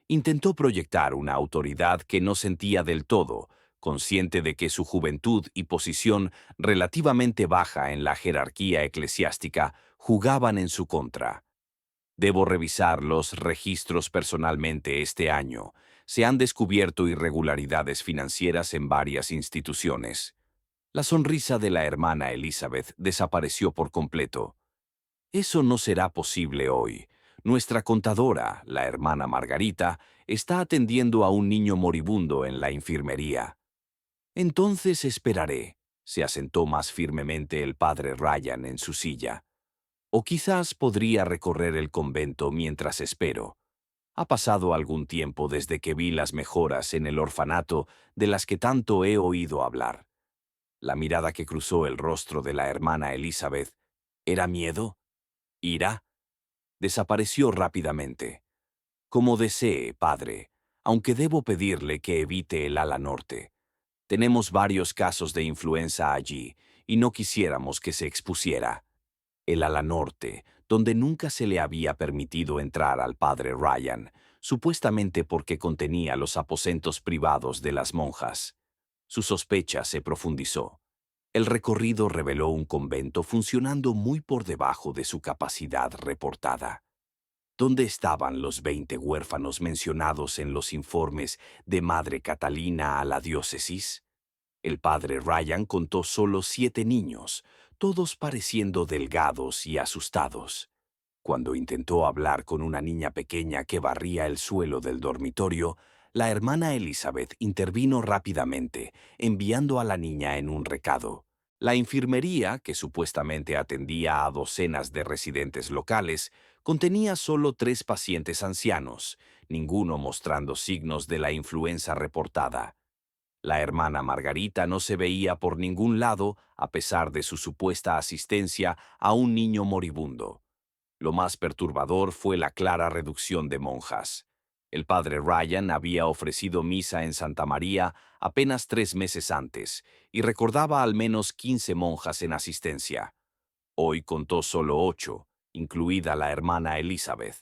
Intentó proyectar una autoridad que no sentía del todo, consciente de que su juventud y posición relativamente baja en la jerarquía eclesiástica jugaban en su contra. «Debo revisar los registros personalmente este año. Se han descubierto irregularidades financieras en varias instituciones». La sonrisa de la hermana Elizabeth desapareció por completo. «Eso no será posible hoy. Nuestra contadora, la hermana Margarita, está atendiendo a un niño moribundo en la infirmería». «Entonces esperaré», se asentó más firmemente el padre Ryan en su silla. «O quizás podría recorrer el convento mientras espero. Ha pasado algún tiempo desde que vi las mejoras en el orfanato de las que tanto he oído hablar». La mirada que cruzó el rostro de la hermana Elizabeth, ¿era miedo? ¿Ira? Desapareció rápidamente. «Como desee, padre, aunque debo pedirle que evite el ala norte. Tenemos varios casos de influenza allí y no quisiéramos que se expusiera». El ala norte, donde nunca se le había permitido entrar al padre Ryan, supuestamente porque contenía los aposentos privados de las monjas. Su sospecha se profundizó. El recorrido reveló un convento funcionando muy por debajo de su capacidad reportada. ¿Dónde estaban los 20 huérfanos mencionados en los informes de Madre Catalina a la diócesis? El padre Ryan contó solo 7 niños, todos pareciendo delgados y asustados. Cuando intentó hablar con una niña pequeña que barría el suelo del dormitorio, la hermana Elizabeth intervino rápidamente, enviando a la niña en un recado. La enfermería, que supuestamente atendía a docenas de residentes locales, contenía solo 3 pacientes ancianos, ninguno mostrando signos de la influenza reportada. La hermana Margarita no se veía por ningún lado a pesar de su supuesta asistencia a un niño moribundo. Lo más perturbador fue la clara reducción de monjas. El padre Ryan había ofrecido misa en Santa María apenas 3 meses antes y recordaba al menos 15 monjas en asistencia. Hoy contó solo 8, incluida la hermana Elizabeth.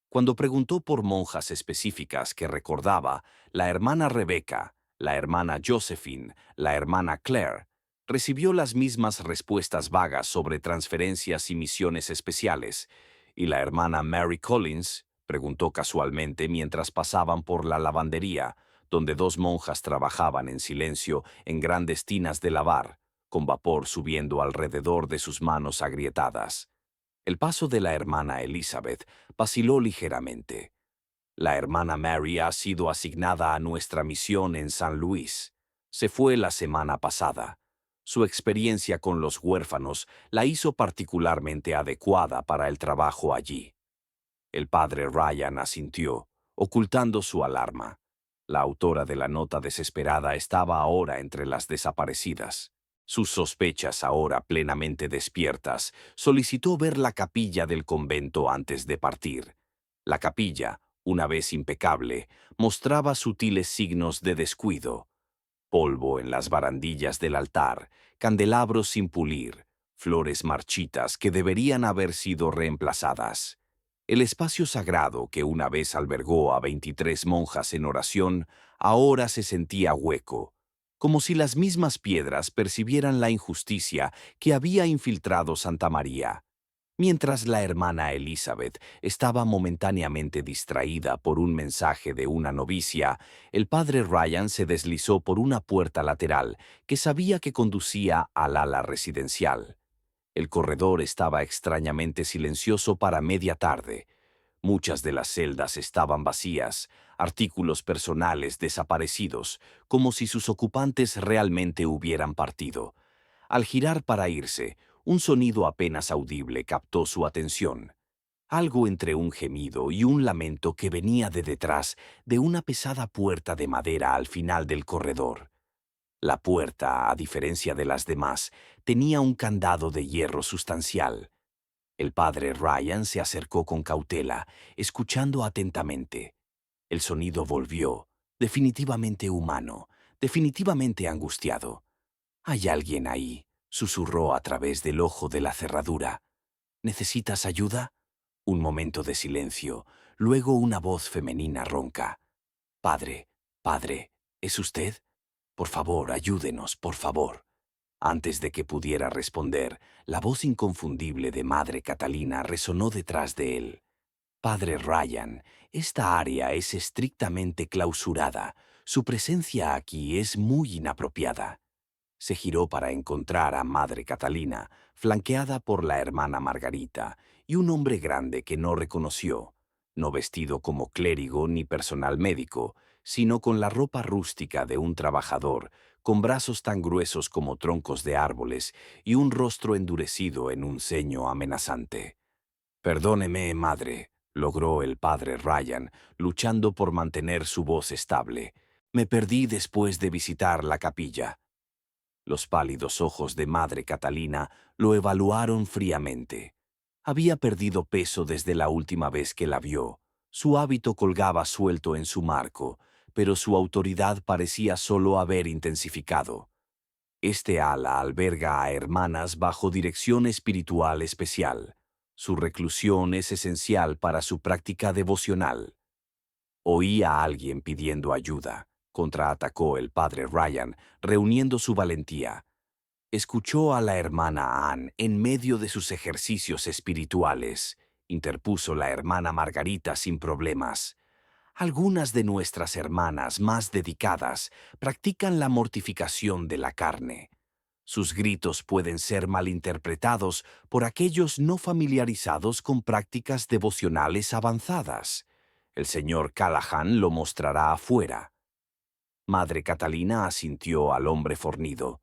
Cuando preguntó por monjas específicas que recordaba, la hermana Rebecca, la hermana Josephine, la hermana Claire, recibió las mismas respuestas vagas sobre transferencias y misiones especiales, y la hermana Mary Collins preguntó casualmente mientras pasaban por la lavandería, donde 2 monjas trabajaban en silencio en grandes tinas de lavar, con vapor subiendo alrededor de sus manos agrietadas. El paso de la hermana Elizabeth vaciló ligeramente. La hermana Mary ha sido asignada a nuestra misión en San Luis. Se fue la semana pasada. Su experiencia con los huérfanos la hizo particularmente adecuada para el trabajo allí. El padre Ryan asintió, ocultando su alarma. La autora de la nota desesperada estaba ahora entre las desaparecidas. Sus sospechas, ahora plenamente despiertas, solicitó ver la capilla del convento antes de partir. La capilla, una vez impecable, mostraba sutiles signos de descuido. Polvo en las barandillas del altar, candelabros sin pulir, flores marchitas que deberían haber sido reemplazadas. El espacio sagrado que una vez albergó a 23 monjas en oración, ahora se sentía hueco, como si las mismas piedras percibieran la injusticia que había infiltrado Santa María. Mientras la hermana Elizabeth estaba momentáneamente distraída por un mensaje de una novicia, el padre Ryan se deslizó por una puerta lateral que sabía que conducía al ala residencial. El corredor estaba extrañamente silencioso para media tarde. Muchas de las celdas estaban vacías, artículos personales desaparecidos, como si sus ocupantes realmente hubieran partido. Al girar para irse, un sonido apenas audible captó su atención. Algo entre un gemido y un lamento que venía de detrás de una pesada puerta de madera al final del corredor. La puerta, a diferencia de las demás, tenía un candado de hierro sustancial. El padre Ryan se acercó con cautela, escuchando atentamente. El sonido volvió, definitivamente humano, definitivamente angustiado. «Hay alguien ahí», susurró a través del ojo de la cerradura. «¿Necesitas ayuda?» Un momento de silencio, luego una voz femenina ronca. «Padre, padre, ¿es usted? Por favor, ayúdenos, por favor». Antes de que pudiera responder, la voz inconfundible de Madre Catalina resonó detrás de él. «Padre Ryan, esta área es estrictamente clausurada. Su presencia aquí es muy inapropiada». Se giró para encontrar a Madre Catalina, flanqueada por la hermana Margarita, y un hombre grande que no reconoció, no vestido como clérigo ni personal médico, sino con la ropa rústica de un trabajador, con brazos tan gruesos como troncos de árboles y un rostro endurecido en un ceño amenazante. «Perdóneme, madre», logró el padre Ryan, luchando por mantener su voz estable. «Me perdí después de visitar la capilla». Los pálidos ojos de Madre Catalina lo evaluaron fríamente. Había perdido peso desde la última vez que la vio. Su hábito colgaba suelto en su marco, pero su autoridad parecía solo haber intensificado. Este ala alberga a hermanas bajo dirección espiritual especial. Su reclusión es esencial para su práctica devocional. Oí a alguien pidiendo ayuda, contraatacó el padre Ryan, reuniendo su valentía. Escuchó a la hermana Ann en medio de sus ejercicios espirituales, interpuso la hermana Margarita sin problemas. Algunas de nuestras hermanas más dedicadas practican la mortificación de la carne. Sus gritos pueden ser malinterpretados por aquellos no familiarizados con prácticas devocionales avanzadas. El señor Callahan lo mostrará afuera. Madre Catalina asintió al hombre fornido.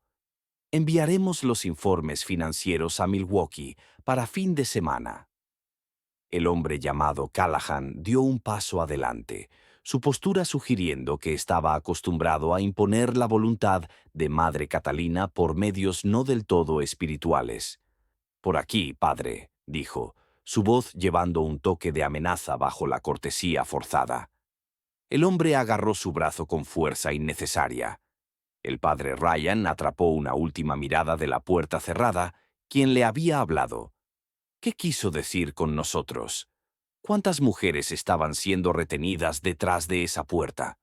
Enviaremos los informes financieros a Milwaukee para fin de semana. El hombre llamado Callahan dio un paso adelante, su postura sugiriendo que estaba acostumbrado a imponer la voluntad de Madre Catalina por medios no del todo espirituales. «Por aquí, padre», dijo, su voz llevando un toque de amenaza bajo la cortesía forzada. El hombre agarró su brazo con fuerza innecesaria. El padre Ryan atrapó una última mirada de la puerta cerrada, quien le había hablado. ¿Qué quiso decir con nosotros? ¿Cuántas mujeres estaban siendo retenidas detrás de esa puerta?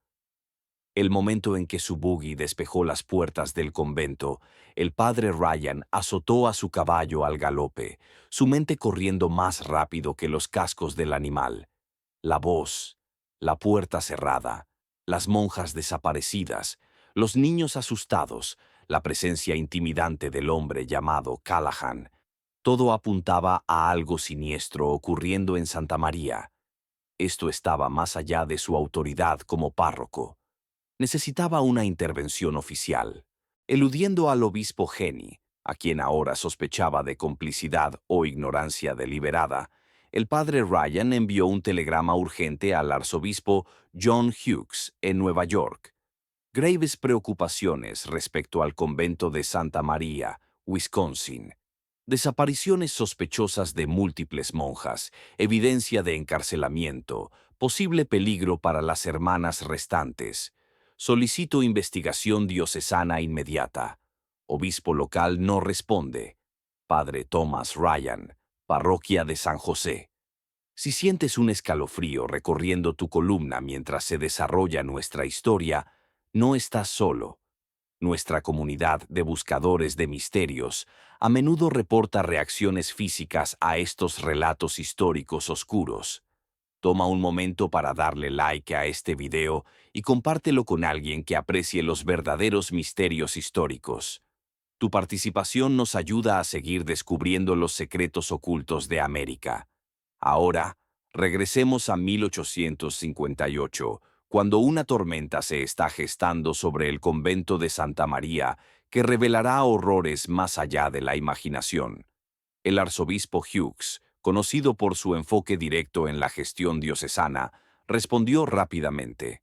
El momento en que su buggy despejó las puertas del convento, el padre Ryan azotó a su caballo al galope, su mente corriendo más rápido que los cascos del animal. La voz, la puerta cerrada, las monjas desaparecidas, los niños asustados, la presencia intimidante del hombre llamado Callahan. Todo apuntaba a algo siniestro ocurriendo en Santa María. Esto estaba más allá de su autoridad como párroco. Necesitaba una intervención oficial. Eludiendo al obispo Henny, a quien ahora sospechaba de complicidad o ignorancia deliberada, el padre Ryan envió un telegrama urgente al arzobispo John Hughes en Nueva York. Graves preocupaciones respecto al convento de Santa María, Wisconsin. Desapariciones sospechosas de múltiples monjas, evidencia de encarcelamiento, posible peligro para las hermanas restantes. Solicito investigación diocesana inmediata. Obispo local no responde. Padre Thomas Ryan, Parroquia de San José. Si sientes un escalofrío recorriendo tu columna mientras se desarrolla nuestra historia, no estás solo. Nuestra comunidad de buscadores de misterios a menudo reporta reacciones físicas a estos relatos históricos oscuros. Toma un momento para darle like a este video y compártelo con alguien que aprecie los verdaderos misterios históricos. Tu participación nos ayuda a seguir descubriendo los secretos ocultos de América. Ahora, regresemos a 1858, cuando una tormenta se está gestando sobre el convento de Santa María que revelará horrores más allá de la imaginación. El arzobispo Hughes, conocido por su enfoque directo en la gestión diocesana, respondió rápidamente.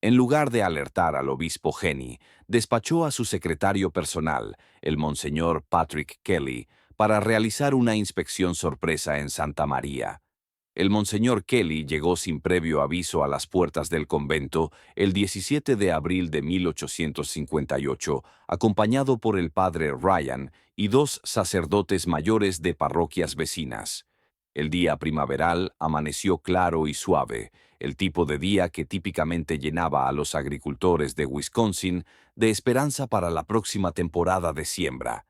En lugar de alertar al obispo Henny, despachó a su secretario personal, el monseñor Patrick Kelly, para realizar una inspección sorpresa en Santa María. El monseñor Kelly llegó sin previo aviso a las puertas del convento el 17 de abril de 1858, acompañado por el padre Ryan y dos sacerdotes mayores de parroquias vecinas. El día primaveral amaneció claro y suave, el tipo de día que típicamente llenaba a los agricultores de Wisconsin de esperanza para la próxima temporada de siembra.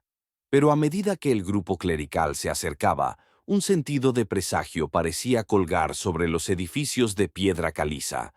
Pero a medida que el grupo clerical se acercaba, un sentido de presagio parecía colgar sobre los edificios de piedra caliza.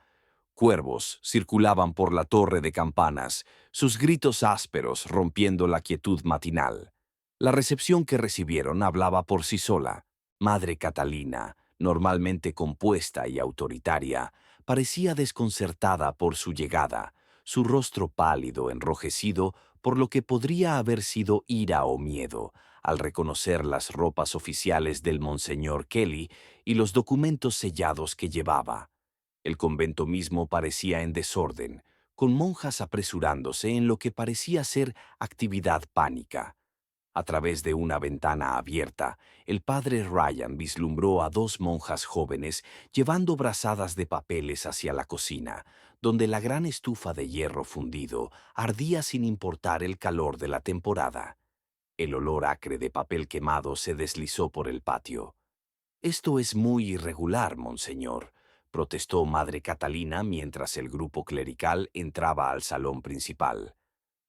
Cuervos circulaban por la torre de campanas, sus gritos ásperos rompiendo la quietud matinal. La recepción que recibieron hablaba por sí sola. Madre Catalina, normalmente compuesta y autoritaria, parecía desconcertada por su llegada, su rostro pálido, enrojecido, por lo que podría haber sido ira o miedo, al reconocer las ropas oficiales del monseñor Kelly y los documentos sellados que llevaba. El convento mismo parecía en desorden, con monjas apresurándose en lo que parecía ser actividad pánica. A través de una ventana abierta, el padre Ryan vislumbró a dos monjas jóvenes llevando brazadas de papeles hacia la cocina, donde la gran estufa de hierro fundido ardía sin importar el calor de la temporada. El olor acre de papel quemado se deslizó por el patio. Esto es muy irregular, monseñor, protestó Madre Catalina mientras el grupo clerical entraba al salón principal.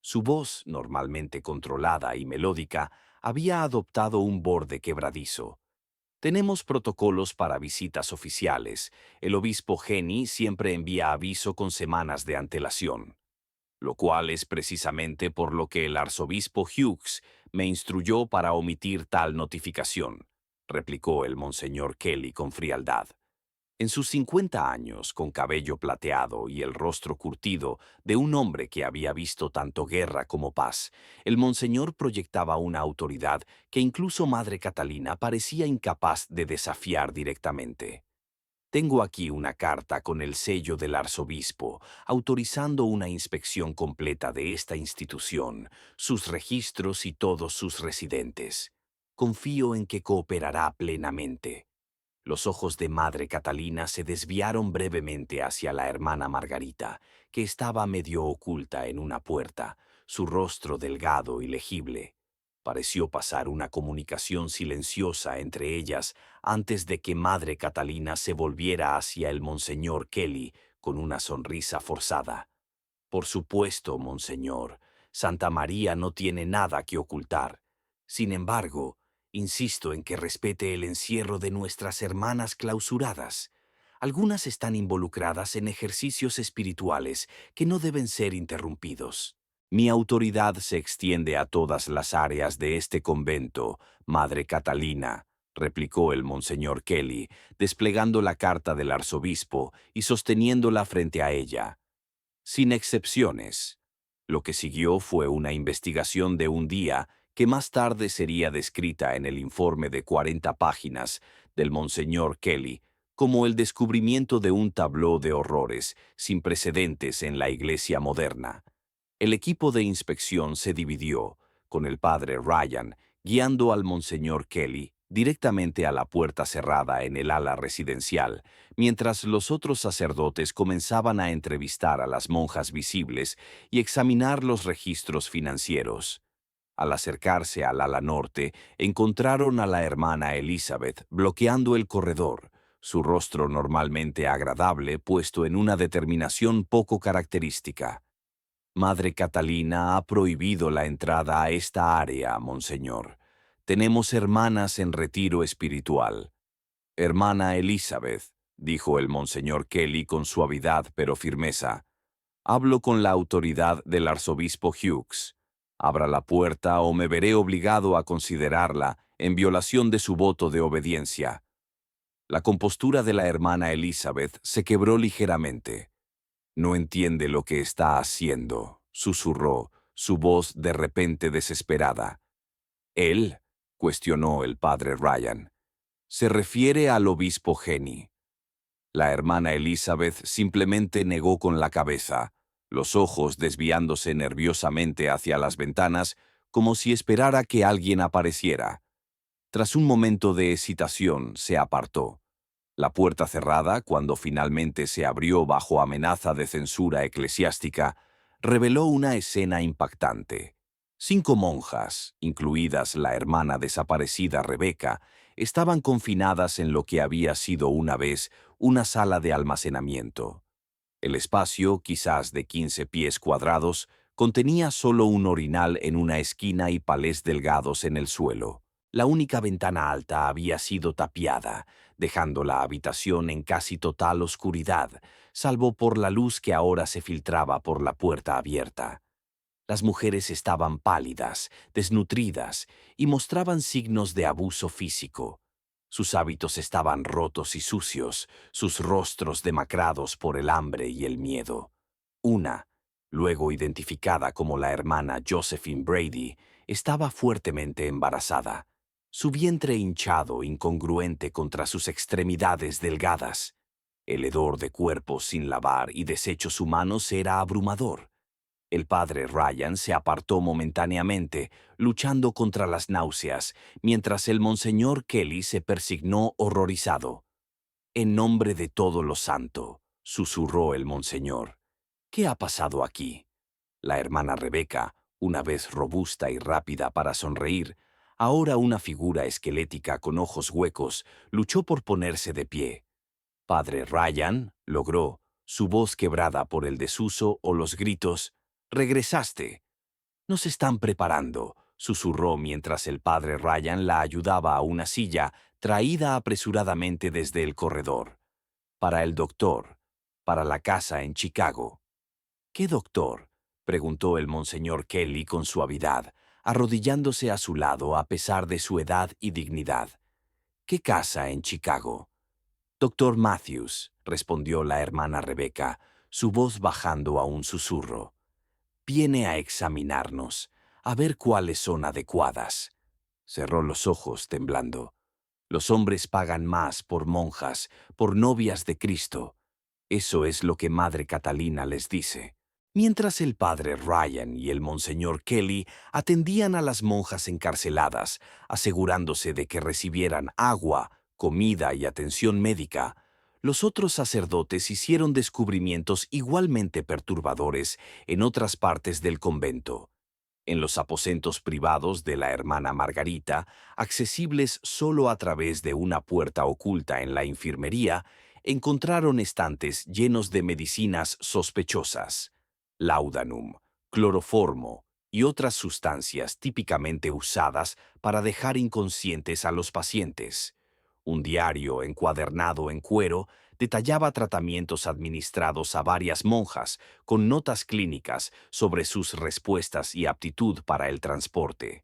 Su voz, normalmente controlada y melódica, había adoptado un borde quebradizo. Tenemos protocolos para visitas oficiales. El obispo Geni siempre envía aviso con semanas de antelación, lo cual es precisamente por lo que el arzobispo Hughes me instruyó para omitir tal notificación, replicó el monseñor Kelly con frialdad. En sus 50 años, con cabello plateado y el rostro curtido de un hombre que había visto tanto guerra como paz, el monseñor proyectaba una autoridad que incluso Madre Catalina parecía incapaz de desafiar directamente. Tengo aquí una carta con el sello del arzobispo, autorizando una inspección completa de esta institución, sus registros y todos sus residentes. Confío en que cooperará plenamente. Los ojos de Madre Catalina se desviaron brevemente hacia la hermana Margarita, que estaba medio oculta en una puerta, su rostro delgado y legible. Pareció pasar una comunicación silenciosa entre ellas antes de que Madre Catalina se volviera hacia el monseñor Kelly con una sonrisa forzada. Por supuesto, monseñor, Santa María no tiene nada que ocultar. Sin embargo, insisto en que respete el encierro de nuestras hermanas clausuradas. Algunas están involucradas en ejercicios espirituales que no deben ser interrumpidos. Mi autoridad se extiende a todas las áreas de este convento, Madre Catalina, replicó el monseñor Kelly, desplegando la carta del arzobispo y sosteniéndola frente a ella. Sin excepciones. Lo que siguió fue una investigación de un día que más tarde sería descrita en el informe de 40 páginas del monseñor Kelly como el descubrimiento de un tabló de horrores sin precedentes en la Iglesia moderna. El equipo de inspección se dividió, con el padre Ryan guiando al monseñor Kelly directamente a la puerta cerrada en el ala residencial, mientras los otros sacerdotes comenzaban a entrevistar a las monjas visibles y examinar los registros financieros. Al acercarse al ala norte, encontraron a la hermana Elizabeth bloqueando el corredor, su rostro normalmente agradable puesto en una determinación poco característica. Madre Catalina ha prohibido la entrada a esta área, monseñor. Tenemos hermanas en retiro espiritual. Hermana Elizabeth, dijo el monseñor Kelly con suavidad pero firmeza, hablo con la autoridad del arzobispo Hughes. Abra la puerta o me veré obligado a considerarla en violación de su voto de obediencia. La compostura de la hermana Elizabeth se quebró ligeramente. No entiende lo que está haciendo, susurró, su voz de repente desesperada. ¿Él? Cuestionó el padre Ryan. Se refiere al obispo Geni. La hermana Elizabeth simplemente negó con la cabeza, los ojos desviándose nerviosamente hacia las ventanas como si esperara que alguien apareciera. Tras un momento de hesitación, se apartó. La puerta cerrada, cuando finalmente se abrió bajo amenaza de censura eclesiástica, reveló una escena impactante. 5 monjas, incluidas la hermana desaparecida Rebeca, estaban confinadas en lo que había sido una vez una sala de almacenamiento. El espacio, quizás de 15 pies cuadrados, contenía solo un orinal en una esquina y palés delgados en el suelo. La única ventana alta había sido tapiada, dejando la habitación en casi total oscuridad, salvo por la luz que ahora se filtraba por la puerta abierta. Las mujeres estaban pálidas, desnutridas y mostraban signos de abuso físico. Sus hábitos estaban rotos y sucios, sus rostros demacrados por el hambre y el miedo. Una, luego identificada como la hermana Josephine Brady, estaba fuertemente embarazada. Su vientre hinchado incongruente contra sus extremidades delgadas. El hedor de cuerpos sin lavar y desechos humanos era abrumador. El padre Ryan se apartó momentáneamente, luchando contra las náuseas, mientras el monseñor Kelly se persignó horrorizado. «En nombre de todo lo santo», susurró el monseñor. «¿Qué ha pasado aquí?» La hermana Rebeca, una vez robusta y rápida para sonreír, Ahora una figura esquelética con ojos huecos luchó por ponerse de pie. Padre Ryan logró, su voz quebrada por el desuso o los gritos, «¡Regresaste! Nos están preparando», susurró mientras el padre Ryan la ayudaba a una silla traída apresuradamente desde el corredor. «Para el doctor, para la casa en Chicago». «¿Qué doctor?», preguntó el monseñor Kelly con suavidad, arrodillándose a su lado a pesar de su edad y dignidad. «¿Qué casa en Chicago?». «Doctor Matthews», respondió la hermana Rebecca, su voz bajando a un susurro. «Viene a examinarnos, a ver cuáles son adecuadas». Cerró los ojos temblando. «Los hombres pagan más por monjas, por novias de Cristo». Eso es lo que Madre Catalina les dice. Mientras el padre Ryan y el monseñor Kelly atendían a las monjas encarceladas, asegurándose de que recibieran agua, comida y atención médica, los otros sacerdotes hicieron descubrimientos igualmente perturbadores en otras partes del convento. En los aposentos privados de la hermana Margarita, accesibles solo a través de una puerta oculta en la infirmería, encontraron estantes llenos de medicinas sospechosas, laudanum, cloroformo y otras sustancias típicamente usadas para dejar inconscientes a los pacientes. Un diario encuadernado en cuero detallaba tratamientos administrados a varias monjas con notas clínicas sobre sus respuestas y aptitud para el transporte.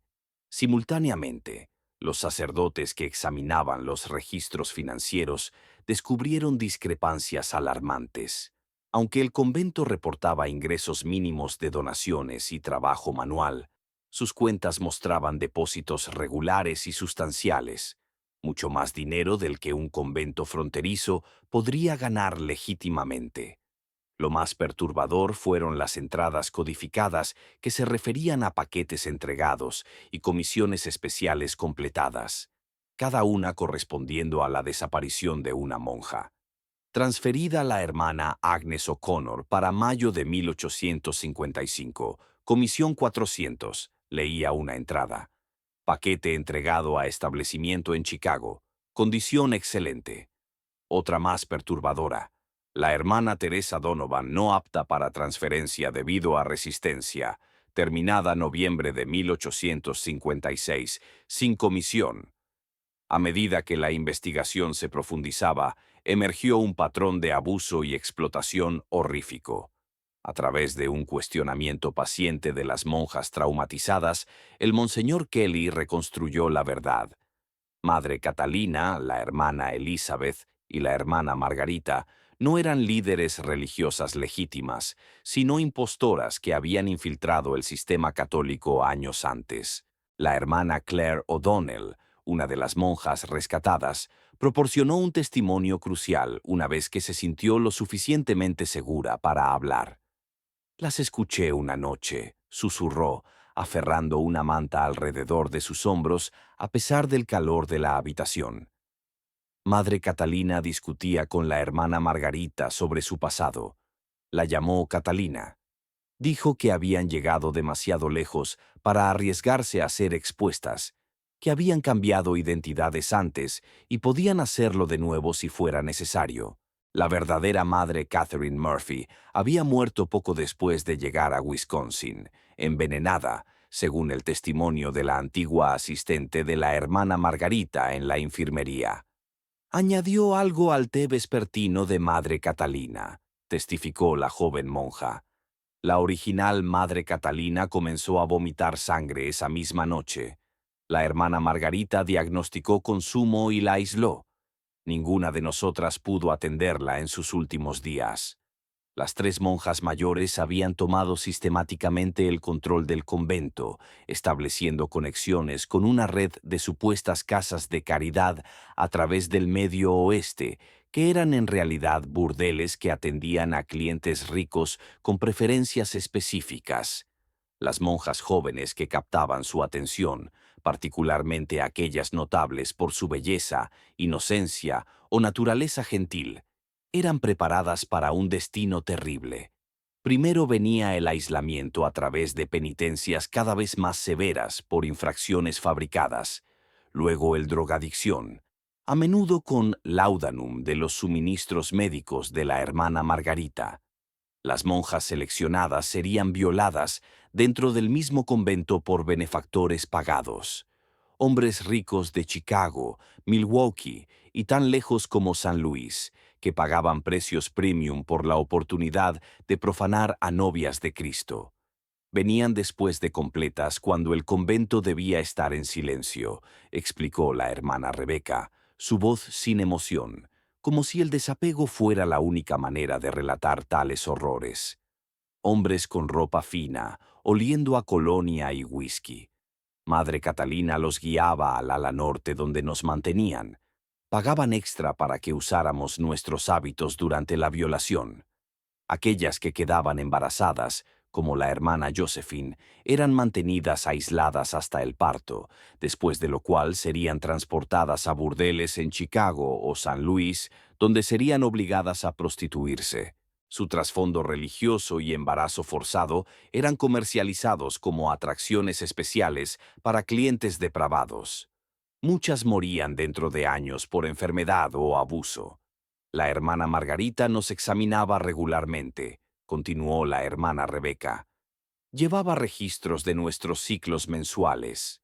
Simultáneamente, los sacerdotes que examinaban los registros financieros descubrieron discrepancias alarmantes. Aunque el convento reportaba ingresos mínimos de donaciones y trabajo manual, sus cuentas mostraban depósitos regulares y sustanciales, mucho más dinero del que un convento fronterizo podría ganar legítimamente. Lo más perturbador fueron las entradas codificadas que se referían a paquetes entregados y comisiones especiales completadas, cada una correspondiendo a la desaparición de una monja. Transferida la hermana Agnes O'Connor para mayo de 1855, comisión 400, leía una entrada. Paquete entregado a establecimiento en Chicago, condición excelente. Otra más perturbadora. La hermana Teresa Donovan no apta para transferencia debido a resistencia, terminada noviembre de 1856, sin comisión. A medida que la investigación se profundizaba, emergió un patrón de abuso y explotación horrífico. A través de un cuestionamiento paciente de las monjas traumatizadas, el monseñor Kelly reconstruyó la verdad. Madre Catalina, la hermana Elizabeth y la hermana Margarita no eran líderes religiosas legítimas, sino impostoras que habían infiltrado el sistema católico años antes. La hermana Claire O'Donnell, una de las monjas rescatadas, proporcionó un testimonio crucial una vez que se sintió lo suficientemente segura para hablar. «Las escuché una noche», susurró, aferrando una manta alrededor de sus hombros a pesar del calor de la habitación. Madre Catalina discutía con la hermana Margarita sobre su pasado. La llamó Catalina. Dijo que habían llegado demasiado lejos para arriesgarse a ser expuestas, que habían cambiado identidades antes y podían hacerlo de nuevo si fuera necesario. La verdadera madre Catherine Murphy había muerto poco después de llegar a Wisconsin, envenenada, según el testimonio de la antigua asistente de la hermana Margarita en la infirmería. Añadió algo al té vespertino de Madre Catalina, testificó la joven monja. La original Madre Catalina comenzó a vomitar sangre esa misma noche. La hermana Margarita diagnosticó consumo y la aisló. Ninguna de nosotras pudo atenderla en sus últimos días. Las 3 monjas mayores habían tomado sistemáticamente el control del convento, estableciendo conexiones con una red de supuestas casas de caridad a través del Medio Oeste, que eran en realidad burdeles que atendían a clientes ricos con preferencias específicas. Las monjas jóvenes que captaban su atención, particularmente aquellas notables por su belleza, inocencia o naturaleza gentil, eran preparadas para un destino terrible. Primero venía el aislamiento a través de penitencias cada vez más severas por infracciones fabricadas, luego el drogadicción, a menudo con laudanum de los suministros médicos de la hermana Margarita. Las monjas seleccionadas serían violadas dentro del mismo convento por benefactores pagados. Hombres ricos de Chicago, Milwaukee y tan lejos como San Luis, que pagaban precios premium por la oportunidad de profanar a novias de Cristo. Venían después de completas cuando el convento debía estar en silencio, explicó la hermana Rebeca, su voz sin emoción, como si el desapego fuera la única manera de relatar tales horrores. Hombres con ropa fina, oliendo a colonia y whisky. Madre Catalina los guiaba al ala norte donde nos mantenían. Pagaban extra para que usáramos nuestros hábitos durante la violación. Aquellas que quedaban embarazadas, como la hermana Josephine, eran mantenidas aisladas hasta el parto, después de lo cual serían transportadas a burdeles en Chicago o San Luis, donde serían obligadas a prostituirse. Su trasfondo religioso y embarazo forzado eran comercializados como atracciones especiales para clientes depravados. Muchas morían dentro de años por enfermedad o abuso. La hermana Margarita nos examinaba regularmente, continuó la hermana Rebeca. Llevaba registros de nuestros ciclos mensuales.